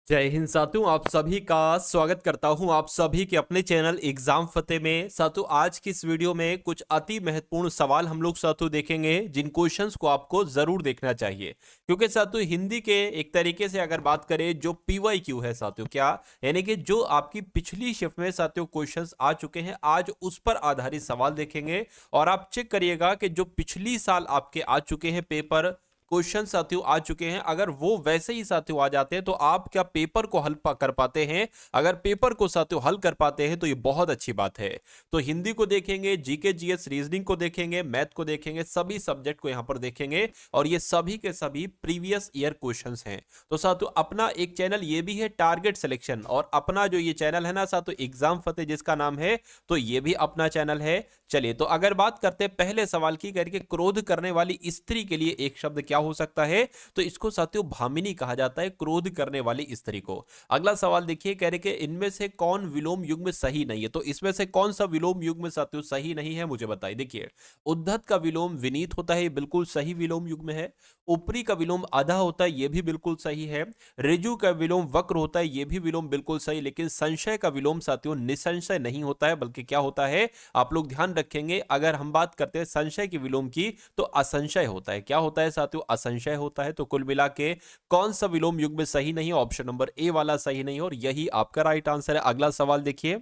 जय हिंद साथियों, आप सभी का स्वागत करता हूं आप सभी के अपने चैनल एग्जाम फतेह में। साथियों, आज की इस वीडियो में कुछ अति महत्वपूर्ण सवाल हम लोग साथियों देखेंगे, जिन क्वेश्चंस को आपको जरूर देखना चाहिए। क्योंकि साथियों हिंदी के एक तरीके से अगर बात करें, जो PYQ है साथियों, क्या यानी कि जो आपकी पिछली शिफ्ट में साथियों क्वेश्चंस आ चुके हैं, आज उस पर आधारित सवाल देखेंगे। और आप चेक करिएगा कि जो पिछली साल आपके आ चुके हैं पेपर क्वेश्चन साथियों आ चुके हैं, अगर वो वैसे ही साथियों आ जाते हैं तो आप क्या पेपर को हल कर पाते हैं? अगर पेपर को साथियों हल कर पाते हैं तो ये बहुत अच्छी बात है। तो हिंदी को देखेंगे, जीके जीएस रीजनिंग को देखेंगे, मैथ को देखेंगे, सभी सब्जेक्ट को यहां पर देखेंगे। और ये सभी के सभी प्रीवियस ईयर क्वेश्चंस हैं। तो साथियों अपना एक चैनल ये भी है टारगेट सिलेक्शन, और अपना जो ये चैनल है ना साथियों एग्जाम फतेह जिसका नाम है, तो ये भी अपना चैनल है। चलिए, तो अगर बात करते हैं पहले सवाल की, करके क्रोध करने वाली स्त्री के लिए एक शब्द क्या हो सकता है? तो इसको साथियों भामिनी कहा जाता है, क्रोध करने वाली स्त्री को। अगला सवाल देखिए, कह रहे कि इनमें से कौन विलोम युग में सही नहीं है? तो इसमें से कौन सा विलोम युग में साथियों सही नहीं है, मुझे बताइए। देखिए, उद्धत का विलोम विनीत होता है, ये बिल्कुल सही विलोम युग में है। ऊपरी का विलोम आधा होता है, ये भी बिल्कुल सही है। ऋजु का विलोम वक्र होता है, ये भी विलोम बिल्कुल सही। लेकिन संशय का विलोम साथियों निसंशय नहीं होता है, बल्कि क्या होता है, आप लोग ध्यान रखेंगे। अगर हम बात करते हैं संशय के विलोम की, तो असंशय होता है। क्या होता है साथियों? असंशय होता है। तो कुल मिला के कौन सा विलोम युग में सही नहीं है? ऑप्शन नंबर ए वाला सही नहीं है, और यही आपका राइट आंसर है। अगला सवाल देखिए,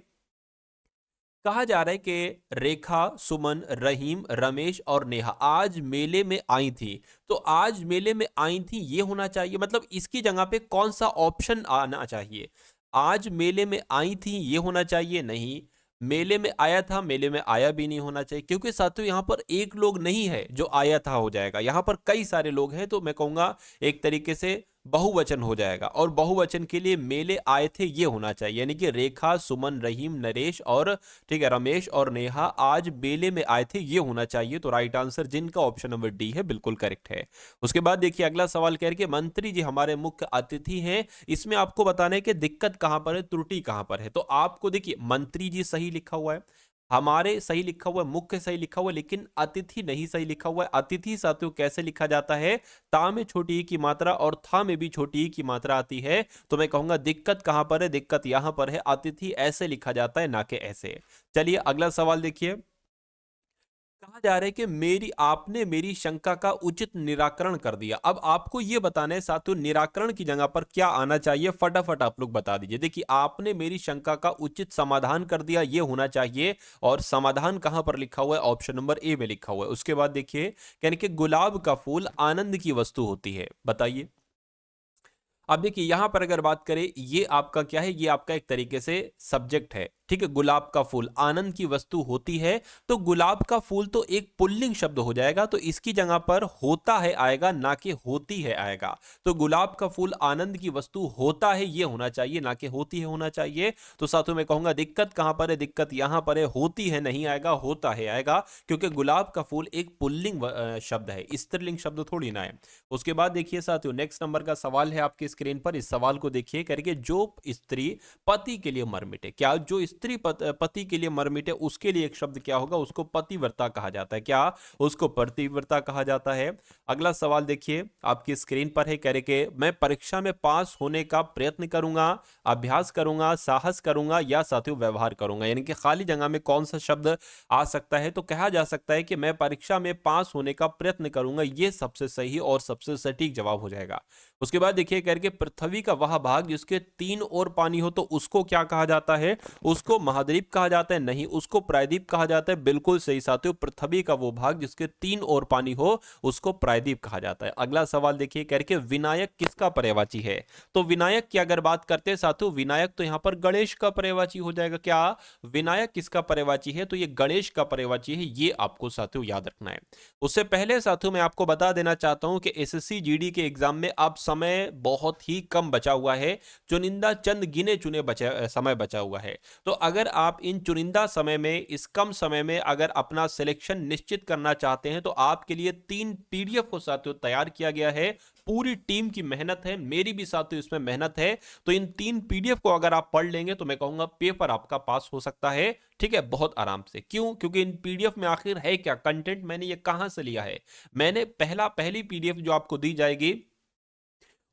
कहा जा रहा है कि रेखा, सुमन, रहीम, रमेश और नेहा आज मेले में आई थी। तो आज मेले में आई थी ये होना चाहिए, मतलब इसकी जगह पे कौन सा ऑप्शन आना चाहिए? आज मेले में आई थी ये होना चाहिए? नहीं। मेले में आया था, मेले में आया भी नहीं होना चाहिए, क्योंकि साथियों यहां पर एक लोग नहीं है जो आया था हो जाएगा, यहां पर कई सारे लोग हैं। तो मैं कहूंगा एक तरीके से बहुवचन हो जाएगा, और बहुवचन के लिए मेले आए थे ये होना चाहिए, यानी कि रेखा, सुमन, रहीम, नरेश और ठीक है रमेश और नेहा आज मेले में आए थे ये होना चाहिए। तो राइट आंसर जिनका ऑप्शन नंबर डी है बिल्कुल करेक्ट है। उसके बाद देखिए अगला सवाल कह रहे कि मंत्री जी हमारे मुख्य अतिथि हैं, इसमें आपको बताना है कि दिक्कत कहां पर है, त्रुटि कहां पर है। तो आपको देखिए मंत्री जी सही लिखा हुआ है, हमारे सही लिखा हुआ है, मुख्य सही लिखा हुआ है, लेकिन अतिथि नहीं सही लिखा हुआ है। अतिथि साथियों कैसे लिखा जाता है? ता में छोटी ई की मात्रा और था में भी छोटी ई की मात्रा आती है। तो मैं कहूंगा दिक्कत कहां पर है, दिक्कत यहां पर है। अतिथि ऐसे लिखा जाता है, ना कि ऐसे। चलिए अगला सवाल देखिए, कहा जा रहा है कि मेरी आपने मेरी शंका का उचित निराकरण कर दिया। अब आपको यह बताना है साथियों निराकरण की जगह पर क्या आना चाहिए, फटाफट आप लोग बता दीजिए। देखिए, आपने मेरी शंका का उचित समाधान कर दिया ये होना चाहिए, और समाधान कहां पर लिखा हुआ है? ऑप्शन नंबर ए में लिखा हुआ है। उसके बाद देखिए, यानी कि गुलाब का फूल आनंद की वस्तु होती है, बताइए। अब देखिए यहां पर अगर बात करें, ये आपका क्या है? ये आपका एक तरीके से सब्जेक्ट है, ठीक है। गुलाब का फूल आनंद की वस्तु होती है, तो गुलाब का फूल तो एक पुल्लिंग शब्द हो जाएगा, तो इसकी जगह पर होता है आएगा, ना कि होती है आएगा। तो गुलाब का फूल आनंद की वस्तु होता है ये होना चाहिए, ना कि होती है होना चाहिए। तो साथियों मैं कहूंगा दिक्कत कहां पर है? दिक्कत यहां पर है, होती है नहीं आएगा, होता है आएगा, क्योंकि गुलाब का फूल एक पुल्लिंग शब्द है, स्त्रीलिंग शब्द थोड़ी ना है। उसके बाद देखिए साथियों, नेक्स्ट नंबर का सवाल है आपकी स्क्रीन पर। इस सवाल को देखिए, करके जो स्त्री पति के लिए मर मिटे, क्या जो स्त्री पति के लिए मर मिटे उसके लिए एक शब्द क्या होगा? उसको पतिव्रता कहा जाता है। क्या उसको पतिव्रता कहा जाता है? अगला सवाल देखिए आपकी स्क्रीन पर है, कह रहे कि मैं परीक्षा में पास होने का प्रयत्न करूंगा, अभ्यास करूंगा, साहस करूंगा या साथियों व्यवहार करूंगा। यानी कि खाली जगह में कौन सा शब्द आ सकता है? तो कहा जा सकता है कि मैं परीक्षा में पास होने का प्रयत्न करूंगा, ये सबसे सही और सबसे सटीक जवाब हो जाएगा। उसके बाद देखिए करके पृथ्वी का वह भाग जिसके तीन ओर पानी हो, तो उसको क्या कहा जाता है? उसको महाद्वीप कहा जाता है? नहीं, उसको प्रायद्वीप कहा जाता है। बिल्कुल सही साथियों, पृथ्वी का वो भाग जिसके तीन ओर पानी हो उसको प्रायद्वीप कहा जाता है। अगला सवाल देखिए करके विनायक किसका पर्यायवाची है? तो विनायक की अगर बात करते हैं साथियों, विनायक तो यहां पर गणेश का पर्यायवाची हो जाएगा। क्या विनायक किसका पर्यायवाची है? तो ये गणेश का पर्यायवाची है, ये आपको साथियों याद रखना है। उससे पहले साथियों मैं आपको बता देना चाहता हूं कि एसएससी जीडी के एग्जाम में अब समय बहुत ही कम बचा हुआ है, चुनिंदा चंद गिने चुने समय बचा हुआ है। तो अगर आप इन चुनिंदा समय में, इस कम समय में अगर अपना सिलेक्शन निश्चित करना चाहते हैं, तो आपके लिए 3 पीडीएफ को साथियों तैयार किया गया है। पूरी टीम की मेहनत है, मेरी भी साथियों इसमें मेहनत है। तो इन 3 पीडीएफ को अगर आप पढ़ लेंगे तो मैं कहूंगा पेपर आपका पास हो सकता है, ठीक है, बहुत आराम से। क्यों? क्योंकि इन पीडीएफ में आखिर है क्या कंटेंट, मैंने ये कहां से लिया है? मैंने पहली पीडीएफ जो आपको दी जाएगी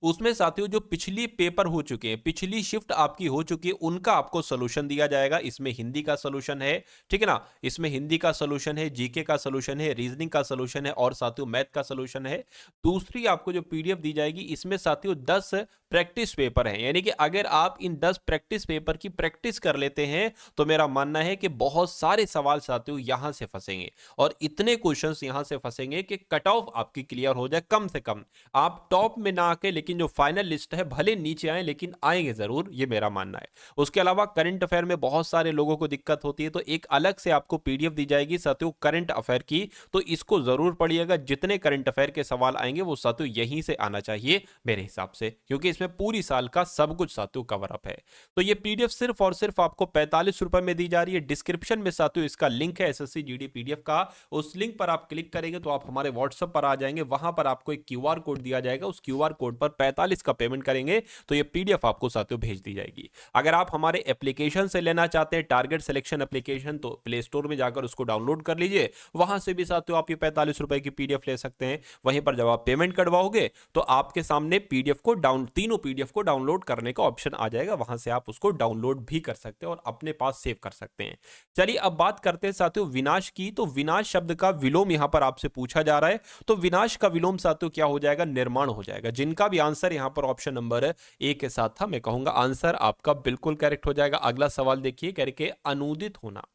उसमें साथियों जो पिछली पेपर हो चुके हैं, पिछली शिफ्ट आपकी हो चुकी है, उनका आपको सोल्यूशन दिया जाएगा। इसमें हिंदी का सोल्यूशन है, ठीक है ना, इसमें हिंदी का सोल्यूशन है, जीके का सोल्यूशन है, रीजनिंग का सोल्यूशन है और साथियों मैथ का सोल्यूशन है। दूसरी आपको जो पीडीएफ दी जाएगी, इसमें साथियों 10 प्रैक्टिस पेपर हैं, यानी कि अगर आप इन 10 प्रैक्टिस पेपर की प्रैक्टिस कर लेते हैं तो मेरा मानना है कि बहुत सारे सवाल साथियों यहां से फंसेंगे और इतने क्वेश्चंस यहां से फंसेंगे कि कट ऑफ आपकी क्लियर हो जाए। कम से कम आप टॉप में ना आके, लेकिन जो फाइनल लिस्ट है भले नीचे आए लेकिन आएंगे जरूर, ये मेरा मानना है। उसके अलावा करंट अफेयर में बहुत सारे लोगों को दिक्कत होती है, तो एक अलग से आपको पीडीएफ दी जाएगी साथियों करंट अफेयर की, तो इसको जरूर पढ़िएगा। जितने करंट अफेयर के सवाल आएंगे वो साथियों यहीं से आना चाहिए मेरे हिसाब से, क्योंकि इसमें पूरी साल का सब कुछ साथियों कवर अप है। तो ये पीडीएफ सिर्फ और सिर्फ आपको 45 रुपए में दी जा रही है। डिस्क्रिप्शन में साथियों इसका लिंक है एसएससी जीडी पीडीएफ का, उस लिंक पर आप क्लिक करेंगे तो आप हमारे व्हाट्सएप पर आ जाएंगे। वहां पर आपको एक क्यूआर कोड दिया जाएगा, उस क्यूआर कोड पर 45 का पेमेंट करेंगे तो ये पीडीएफ आपको साथियों भेज दी जाएगी। अगर आप हमारे एप्लीकेशन से लेना चाहते हैं, टारगेट सिलेक्शन एप्लीकेशन, तो प्ले स्टोर में जाकर उसको डाउनलोड कर लीजिए, वहां से भी साथियों आप ये 45 रुपए की पीडीएफ ले सकते हैं। वहीं पर जब आप पेमेंट करवाओगे तो आपके सामने पीडीएफ को तीनों पीडीएफ को डाउनलोड करने का ऑप्शन आ जाएगा, वहां से आप उसको डाउनलोड भी कर सकते हैं और अपने पास सेव कर सकते हैं। चलिए अब बात करते हैं साथियों विनाश की। तो विनाश शब्द का विलोम यहां पर आपसे पूछा जा रहा है, तो विनाश का विलोम साथियों क्या हो जाएगा, निर्माण हो जाएगा। जिनका भी आंसर यहां पर ऑप्शन नंबर ए के साथ था, मैं कहूंगा आंसर आपका बिल्कुल करेक्ट हो जाएगा। अगला सवाल देखिए, कह रहे अनुदित होना,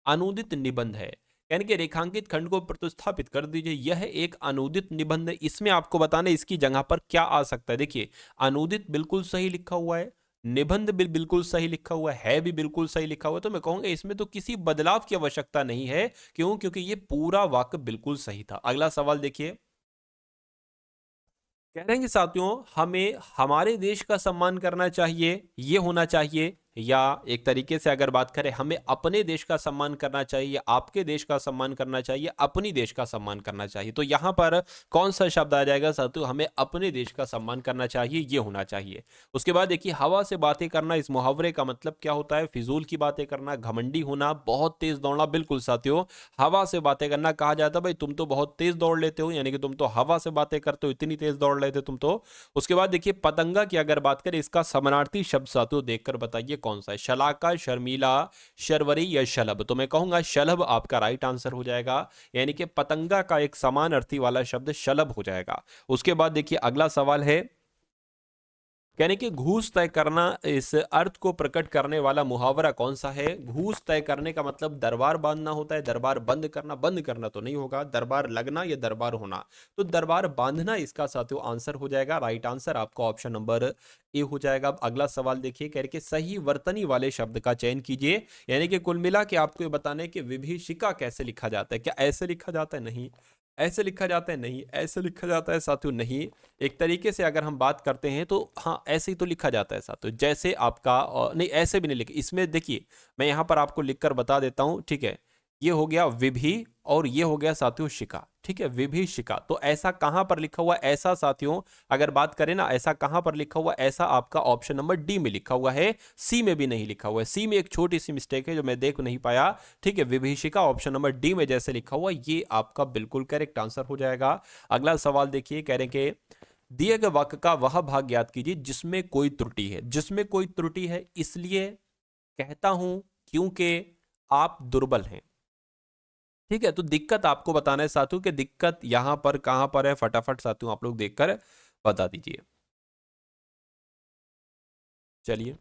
अनुदित निबंध है, यानी कि रेखांकित खंड को प्रतिस्थापित कर दीजिए, यह एक अनुदित निबंध है। इसमें आपको बताना इसकी जगह पर क्या आ सकता है। देखिए अनुदित बिल्कुल सही लिखा हुआ है, निबंध भी बिल्कुल सही लिखा हुआ है भी बिल्कुल सही लिखा हुआ है, तो मैं कहूंगा इसमें तो किसी बदलाव की आवश्यकता नहीं है। क्यों? क्योंकि ये पूरा वाक्य बिल्कुल सही था। अगला सवाल देखिए, कह रहे हैं कि साथियों हमें हमारे देश का सम्मान करना चाहिए, ये होना चाहिए, या एक तरीके से अगर बात करें हमें अपने देश का सम्मान करना चाहिए, आपके देश का सम्मान करना चाहिए, अपनी देश का सम्मान करना चाहिए। तो यहां पर कौन सा शब्द आ जाएगा साथियों, हमें अपने देश का सम्मान करना चाहिए, ये होना चाहिए। उसके बाद देखिए हवा से बातें करना, इस मुहावरे का मतलब क्या होता है, फिजूल की बातें करना, घमंडी होना, बहुत तेज दौड़ना। बिल्कुल साथियों हवा से बातें करना कहा जाता है भाई तुम तो बहुत तेज दौड़ लेते हो, यानी कि तुम तो हवा से बातें करते हो, इतनी तेज दौड़ लेते तुम तो। उसके बाद देखिए पतंगा की अगर बात करें, इसका समानार्थी शब्द साथियों देखकर बताइए कौन सा है, शलाका, शर्मीला, शर्वरी या शलभ। तो मैं कहूंगा शलभ आपका राइट आंसर हो जाएगा, यानी कि पतंगा का एक समान अर्थी वाला शब्द शलभ हो जाएगा। उसके बाद देखिए अगला सवाल है, यानी कि घूस तय करना, इस अर्थ को प्रकट करने वाला मुहावरा कौन सा है। घूस तय करने का मतलब दरबार बांधना होता है, दरबार बंद करना, बंद करना तो नहीं होगा, दरबार लगना या दरबार होना, तो दरबार बांधना इसका साथियों आंसर हो जाएगा। राइट आंसर आपका ऑप्शन नंबर ए हो जाएगा। अब अगला सवाल देखिए, कह के सही वर्तनी वाले शब्द का चयन कीजिए, यानी कि कुल मिला के आपको ये बताना है कि विभीषिका कैसे लिखा जाता है। क्या ऐसे लिखा जाता है? नहीं। ऐसे लिखा जाता है? नहीं। ऐसे लिखा जाता है साथियों? नहीं। एक तरीके से अगर हम बात करते हैं तो हाँ ऐसे ही तो लिखा जाता है साथियों, जैसे आपका नहीं ऐसे भी नहीं लिखे। इसमें देखिए मैं यहाँ पर आपको लिखकर बता देता हूँ, ठीक है, ये हो गया विभि और ये हो गया साथियों शिका, ठीक है, विभीषिका। तो ऐसा कहां पर लिखा हुआ, ऐसा साथियों अगर बात करें ना, ऐसा कहां पर लिखा हुआ, ऐसा आपका ऑप्शन नंबर डी में लिखा हुआ है, सी में भी नहीं लिखा हुआ है। सी में एक छोटी सी मिस्टेक है जो मैं देख नहीं पाया, ठीक है। विभीषिका ऑप्शन नंबर डी में जैसे लिखा हुआ, ये आपका बिल्कुल करेक्ट आंसर हो जाएगा। अगला सवाल देखिए, कह रहे कि दिए गए वाक्य का वह भाग ज्ञात कीजिए जिसमें कोई त्रुटि है। जिसमें कोई त्रुटि है, इसलिए कहता हूं क्योंकि आप दुर्बल हैं, ठीक है। तो दिक्कत आपको बताना है साथियों कि दिक्कत यहां पर कहां पर है, फटाफट साथियों आप लोग देखकर बता दीजिए। चलिए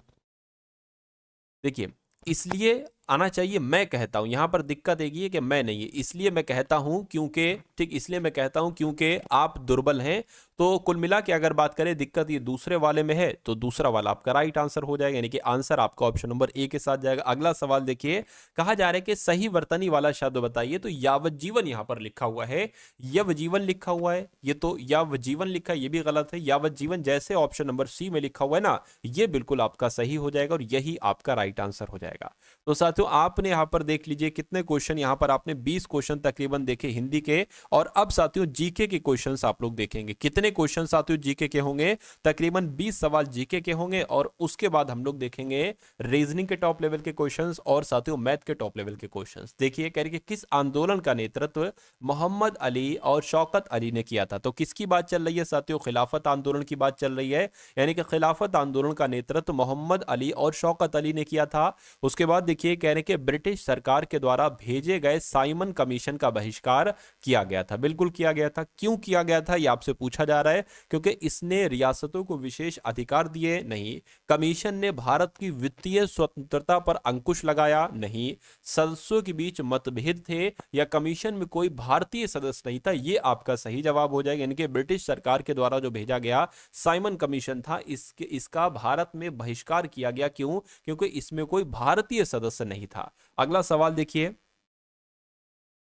देखिए, इसलिए आना चाहिए मैं कहता हूं, यहां पर दिक्कत एक ही है कि मैं नहीं है, इसलिए मैं कहता हूं क्योंकि, ठीक, इसलिए मैं कहता हूं क्योंकि आप दुर्बल हैं। तो कुल मिला के अगर बात करें दिक्कत ये दूसरे वाले में है, तो दूसरा वाला आपका राइट आंसर हो जाएगा, यानी कि आंसर आपका ऑप्शन नंबर ए के साथ जाएगा। अगला सवाल देखिए, कहा जा रहा है कि सही वर्तनी वाला शब्द बताइए। तो यावज्जीवन यहां पर लिखा हुआ है, यवजीवन लिखा हुआ है, ये तो यावजीवन लिखा है, ये भी गलत है। यावज्जीवन जैसे ऑप्शन नंबर सी में लिखा हुआ है ना, ये बिल्कुल आपका सही हो जाएगा और यही आपका राइट आंसर हो जाएगा। तो साथ साथियों आपने यहाँ पर देख लीजिए कितने क्वेश्चन, यहाँ पर आपने 20 क्वेश्चन तकरीबन देखे हिंदी के। और अब साथियों जीके के क्वेश्चंस आप लोग देखेंगे। कितने क्वेश्चन साथियों जीके के होंगे? तकरीबन 20 सवाल जीके के होंगे। और उसके बाद हम लोग देखेंगे रीजनिंग के टॉप लेवल के क्वेश्चंस और साथियों मैथ के टॉप लेवल के क्वेश्चंस। देखिए कह रही कि किस आंदोलन का नेतृत्व मोहम्मद अली और शौकत अली ने किया था। तो किसकी बात चल रही है साथियों? खिलाफत आंदोलन की बात चल रही है, यानी कि खिलाफत आंदोलन का नेतृत्व मोहम्मद अली और शौकत अली ने किया था। उसके बाद देखिए कह रहे कि ब्रिटिश सरकार के द्वारा भेजे गए साइमन कमीशन का बहिष्कार किया गया था। बिल्कुल किया गया था। क्यों किया गया था यह आपसे पूछा जा रहा है। क्योंकि इसने रियासतों को विशेष अधिकार दिए? नहीं। कमीशन ने भारत की वित्तीय स्वतंत्रता पर अंकुश लगाया? नहीं। सदस्यों के बीच मतभेद थे या कमीशन में कोई भारतीय सदस्य नहीं था? यह आपका सही जवाब हो जाएगा। यानी कि ब्रिटिश सरकार के द्वारा जो भेजा गया साइमन कमीशन था, इसका भारत में बहिष्कार किया गया। क्यों? क्योंकि इसमें कोई भारतीय सदस्य नहीं था। अगला सवाल देखिए,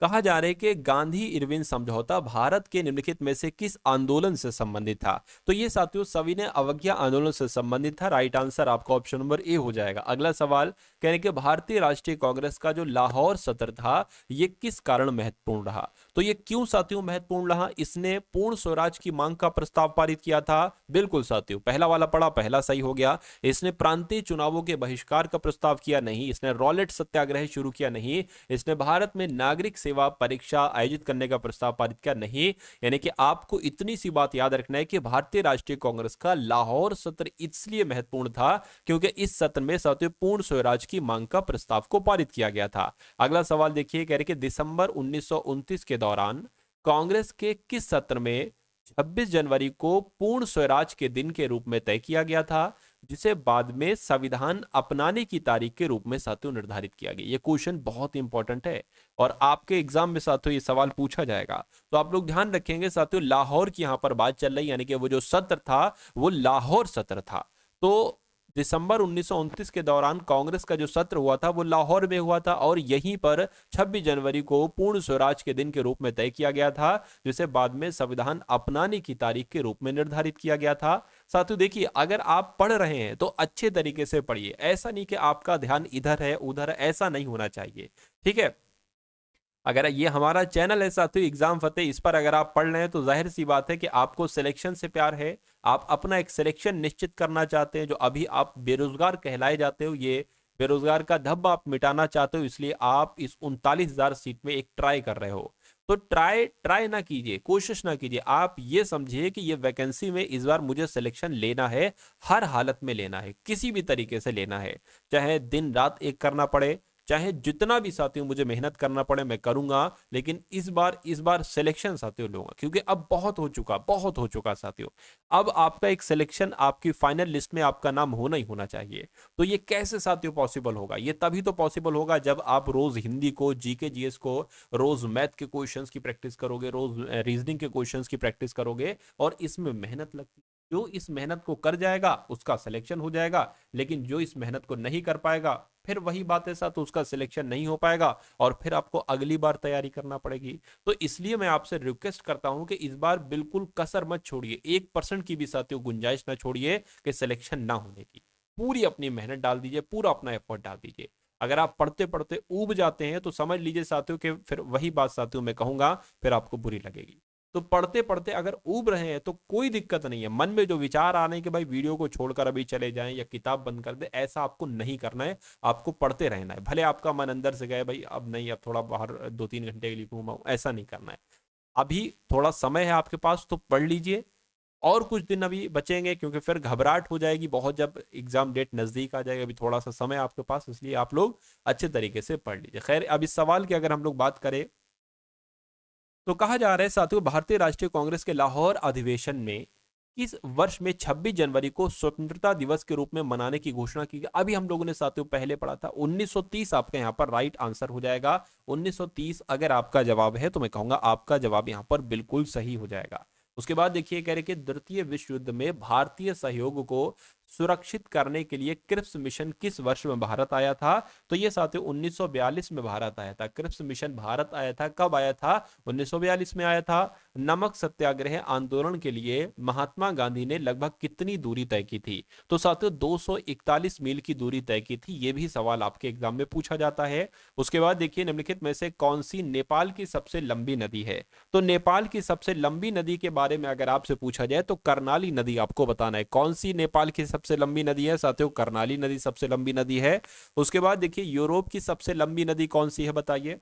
कहा जा रहा है कि गांधी इरविन समझौता भारत के निम्नलिखित में से किस आंदोलन से संबंधित था? तो ये साथियों सविनय अवज्ञा आंदोलन से संबंधित था। राइट आंसर आपका ऑप्शन नंबर ए हो जाएगा। अगला सवाल कह रहे कि भारतीय राष्ट्रीय कांग्रेस का जो लाहौर सत्र था ये किस कारण महत्वपूर्ण रहा? तो ये क्यों साथियों महत्वपूर्ण रहा? इसने पूर्ण स्वराज की मांग का प्रस्ताव पारित किया था। बिल्कुल साथियों, पहला वाला पढ़ा, पहला सही हो गया। इसने प्रांतीय चुनावों के बहिष्कार का प्रस्ताव किया? नहीं। इसने रॉलेट सत्याग्रह शुरू किया? नहीं। इसने भारत में नागरिक सेवा परीक्षा आयोजित करने का प्रस्ताव पारित किया? नहीं। यानी कि आपको इतनी सी बात याद रखना है कि भारतीय राष्ट्रीय कांग्रेस का लाहौर सत्र इसलिए महत्वपूर्ण था क्योंकि इस सत्र में साथियों पूर्ण स्वराज की मांग का प्रस्ताव को पारित किया गया था। अगला सवाल देखिए, कह रहे कि दिसंबर 1929 के दौरान कांग्रेस के किस सत्र में 26 जनवरी को पूर्ण स्वराज के दिन के रूप में तय किया गया था, जिसे बाद में संविधान अपनाने की तारीख के रूप में साथियों निर्धारित किया गया? ये क्वेश्चन बहुत इंपॉर्टेंट है और आपके एग्जाम में साथियों ये सवाल पूछा जाएगा। तो आप लोग ध्यान रखेंगे साथियों, लाहौर की यहां पर बात चल रही, यानी कि वो जो सत्र था वो लाहौर सत्र था। तो दिसंबर 1929 के दौरान कांग्रेस का जो सत्र हुआ था वो लाहौर में हुआ था और यहीं पर 26 जनवरी को पूर्ण स्वराज के दिन के रूप में तय किया गया था, जिसे बाद में संविधान अपनाने की तारीख के रूप में निर्धारित किया गया था। साथियों देखिए, अगर आप पढ़ रहे हैं तो अच्छे तरीके से पढ़िए। ऐसा नहीं कि आपका ध्यान इधर है उधर है, ऐसा नहीं होना चाहिए। ठीक है, अगर ये हमारा चैनल है साथियों एग्जाम फतेह, इस पर अगर आप पढ़ रहे हैं तो जाहिर सी बात है कि आपको सिलेक्शन से प्यार है। आप अपना एक सिलेक्शन निश्चित करना चाहते हैं। जो अभी आप बेरोजगार कहलाए जाते हो, ये बेरोजगार का धब्बा आप मिटाना चाहते हो, इसलिए आप इस 39,000 सीट में एक ट्राई कर रहे हो। तो ट्राई ना कीजिए, कोशिश ना कीजिए। आप ये समझिए कि ये वैकेंसी में इस बार मुझे सिलेक्शन लेना है, हर हालत में लेना है, किसी भी तरीके से लेना है, चाहे दिन रात एक करना पड़े, चाहे जितना भी साथियों मुझे मेहनत करना पड़े मैं करूंगा, लेकिन इस बार सिलेक्शन साथियों लूंगा। क्योंकि अब बहुत हो चुका साथियों। अब आपका एक सिलेक्शन आपकी फाइनल लिस्ट में आपका नाम होना ही होना चाहिए। तो ये कैसे साथियों पॉसिबल होगा? ये तभी तो पॉसिबल होगा जब आप रोज हिंदी को, जीके जीएस को, रोज मैथ के क्वेश्चंस की प्रैक्टिस करोगे, रोज रीजनिंग के क्वेश्चंस की प्रैक्टिस करोगे और इसमें मेहनत लगती। जो इस मेहनत को कर जाएगा उसका सिलेक्शन हो जाएगा, लेकिन जो इस मेहनत को नहीं कर पाएगा फिर वही बात है साथ, उसका सिलेक्शन नहीं हो पाएगा और फिर आपको अगली बार तैयारी करना पड़ेगी। तो इसलिए मैं आपसे रिक्वेस्ट करता हूं कि इस बार बिल्कुल कसर मत छोड़िए, 1% की भी साथियों गुंजाइश ना छोड़िए कि सिलेक्शन ना होने की। पूरी अपनी मेहनत डाल दीजिए, पूरा अपना एफर्ट डाल दीजिए। अगर आप पढ़ते पढ़ते ऊब जाते हैं तो समझ लीजिए साथियों कि फिर वही बात साथियों मैं कहूंगा फिर आपको बुरी लगेगी। तो पढ़ते पढ़ते अगर ऊब रहे हैं तो कोई दिक्कत नहीं है। मन में जो विचार आ रहे हैं कि भाई वीडियो को छोड़कर अभी चले जाएं या किताब बंद कर दे, ऐसा आपको नहीं करना है। आपको पढ़ते रहना है। भले आपका मन अंदर से गए भाई अब नहीं, अब थोड़ा बाहर 2-3 घंटे के लिए घूमा, ऐसा नहीं करना है। अभी थोड़ा समय है आपके पास तो पढ़ लीजिए। और कुछ दिन अभी बचेंगे क्योंकि फिर घबराहट हो जाएगी बहुत जब एग्जाम डेट नजदीक आ जाएगा। अभी थोड़ा सा समय आपके पास, इसलिए आप लोग अच्छे तरीके से पढ़ लीजिए। खैर, अब इस सवाल की अगर हम लोग बात करें तो कहा जा रहा है साथियों, भारतीय राष्ट्रीय कांग्रेस के लाहौर अधिवेशन में किस वर्ष में 26 जनवरी को स्वतंत्रता दिवस के रूप में मनाने की घोषणा की गई? अभी हम लोगों ने साथियों पहले पढ़ा था 1930 आपका यहाँ पर राइट आंसर हो जाएगा। 1930 अगर आपका जवाब है तो मैं कहूंगा आपका जवाब यहाँ पर बिल्कुल सही हो जाएगा। उसके बाद देखिए कह रहे कि द्वितीय विश्व युद्ध में भारतीय सहयोग को सुरक्षित करने के लिए क्रिप्स मिशन किस वर्ष में भारत आया था? तो ये साथियों 1942 में भारत आया था। क्रिप्स मिशन भारत आया था, कब आया था? 1942 में आया था। नमक सत्याग्रह आंदोलन के लिए महात्मा गांधी ने लगभग कितनी दूरी तय की थी? तो साथियों 241 मील की दूरी तय की थी। ये भी सवाल आपके एग्जाम में पूछा जाता है। उसके बाद देखिए निम्नलिखित में से कौन सी नेपाल की सबसे लंबी नदी है? तो नेपाल की सबसे लंबी नदी के बारे में अगर आपसे पूछा जाए तो कर्णाली नदी आपको बताना है। कौन सी नेपाल की सबसे लंबी नदी है? साथियों कर्णाली नदी सबसे लंबी नदी है। उसके बाद देखिए यूरोप की सबसे लंबी नदी कौन सी है बताइए?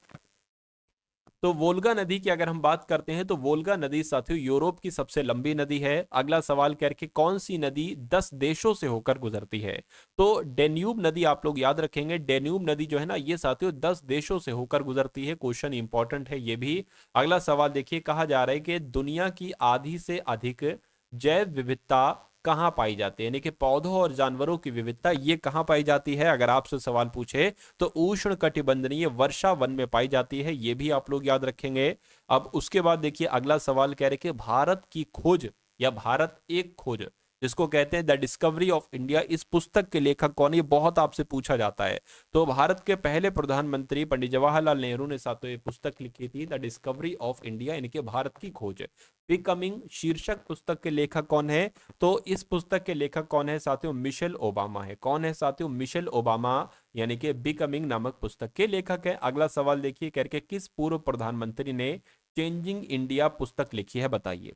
तो वोल्गा नदी की अगर हम बात करते हैं तो वोल्गा नदी साथियों यूरोप की सबसे लंबी नदी है। अगला सवाल करके कौन सी नदी 10 देशों से होकर गुजरती है? तो डेन्यूब नदी आप लोग याद रखेंगे। डेन्यूब नदी जो है ना ये साथियों 10 देशों से होकर गुजरती है। क्वेश्चन इंपॉर्टेंट है ये भी। अगला सवाल देखिए, कहा जा रहा है कि दुनिया की आधी से अधिक जैव विविधता कहाँ पाई जाती है? यानी कि पौधों और जानवरों की विविधता ये कहाँ पाई जाती है? अगर आपसे सवाल पूछे तो उष्ण कटिबंधीय वर्षा वन में पाई जाती है। ये भी आप लोग याद रखेंगे। अब उसके बाद देखिए अगला सवाल कह रहे कि भारत की खोज या भारत एक खोज जिसको कहते हैं द डिस्कवरी ऑफ इंडिया, इस पुस्तक के लेखक कौन है? ये बहुत आपसे पूछा जाता है। तो भारत के पहले प्रधानमंत्री पंडित जवाहरलाल नेहरू ने साथियों ये पुस्तक लिखी थी द डिस्कवरी ऑफ इंडिया, यानी कि भारत की खोज। बिकमिंग शीर्षक पुस्तक के लेखक कौन है? तो इस पुस्तक के लेखक कौन है साथियों? मिशेल ओबामा है। कौन है साथियों? मिशेल ओबामा यानी कि बिकमिंग नामक पुस्तक के लेखक है। अगला सवाल देखिए करके किस पूर्व प्रधानमंत्री ने चेंजिंग इंडिया पुस्तक लिखी है बताइए?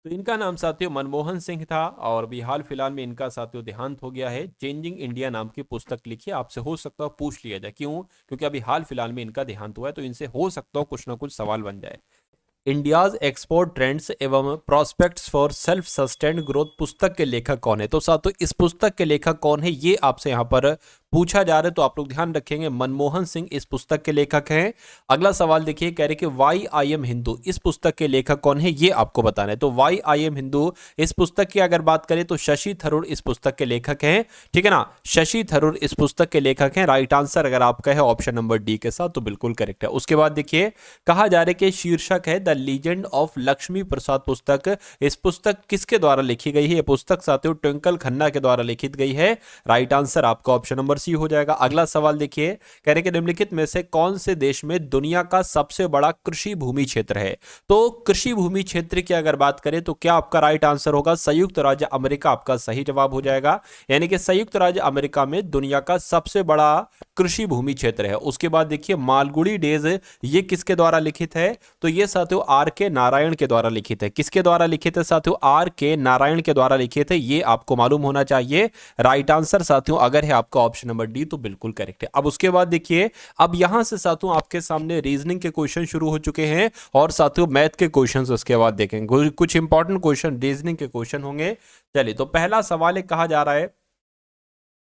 तो इनका नाम साथियों मनमोहन सिंह था और अभी हाल फिलहाल में इनका साथियों देहांत हो गया है। चेंजिंग इंडिया नाम की पुस्तक लिखी है। आपसे हो सकता है पूछ लिया जाए, क्यों? क्योंकि अभी हाल फिलहाल में इनका देहांत हुआ है, तो इनसे हो सकता हो कुछ ना कुछ सवाल बन जाए। इंडियाज एक्सपोर्ट ट्रेंड्स एवं prospects for self sustained growth पुस्तक के लेखक कौन है? तो साथियों इस पुस्तक के लेखक कौन है ये आपसे यहाँ पर पूछा जा रहा है, तो आप लोग ध्यान रखेंगे मनमोहन सिंह इस पुस्तक के लेखक हैं। अगला सवाल देखिए, कह रहे कि वाई आई एम हिंदू इस पुस्तक के लेखक कौन है ये आपको बताना है। तो वाई आई एम हिंदू इस पुस्तक की अगर बात करें तो शशि थरूर इस पुस्तक के लेखक हैं। ठीक है ना, शशि थरूर इस पुस्तक के लेखक हैं। राइट आंसर अगर आपका है ऑप्शन नंबर डी के साथ तो बिल्कुल करेक्ट है। उसके बाद देखिए कहा जा रहा है कि शीर्षक है द लीजेंड ऑफ लक्ष्मी प्रसाद पुस्तक। इस पुस्तक किसके द्वारा लिखी गई है? ये पुस्तक साथियों ट्विंकल खन्ना के द्वारा लिखित गई है। राइट आंसर आपका ऑप्शन नंबर सी हो जाएगा। अगला सवाल देखिए, कह रहे कि निम्नलिखित में से कौन से देश में दुनिया का सबसे बड़ा कृषि भूमि क्षेत्र है? तो कृषि भूमि क्षेत्र की अगर बात करें तो क्या आपका राइट आंसर होगा? संयुक्त राज्य अमेरिका आपका सही जवाब हो जाएगा। यानी कि संयुक्त राज्य अमेरिका में दुनिया का सबसे बड़ा कृषि भूमि क्षेत्र है। उसके बाद देखिए मालगुडी डेज ये किसके द्वारा लिखित है? तो ये साथियों आर के नारायण के द्वारा लिखित है। किसके द्वारा लिखित है साथियों? आर के नारायण के द्वारा लिखित है। ये आपको मालूम होना चाहिए। राइट आंसर साथियों अगर है आपका ऑप्शन नंबर डी तो बिल्कुल करेक्ट है। अब उसके बाद देखिए अब यहां से साथियों आपके सामने रीजनिंग के क्वेश्चन शुरू हो चुके हैं और साथियों मैथ के क्वेश्चंस उसके बाद देखेंगे। कुछ इंपॉर्टेंट क्वेश्चन रीजनिंग के क्वेश्चन होंगे। चलिए तो पहला सवाल है, कहा जा रहा है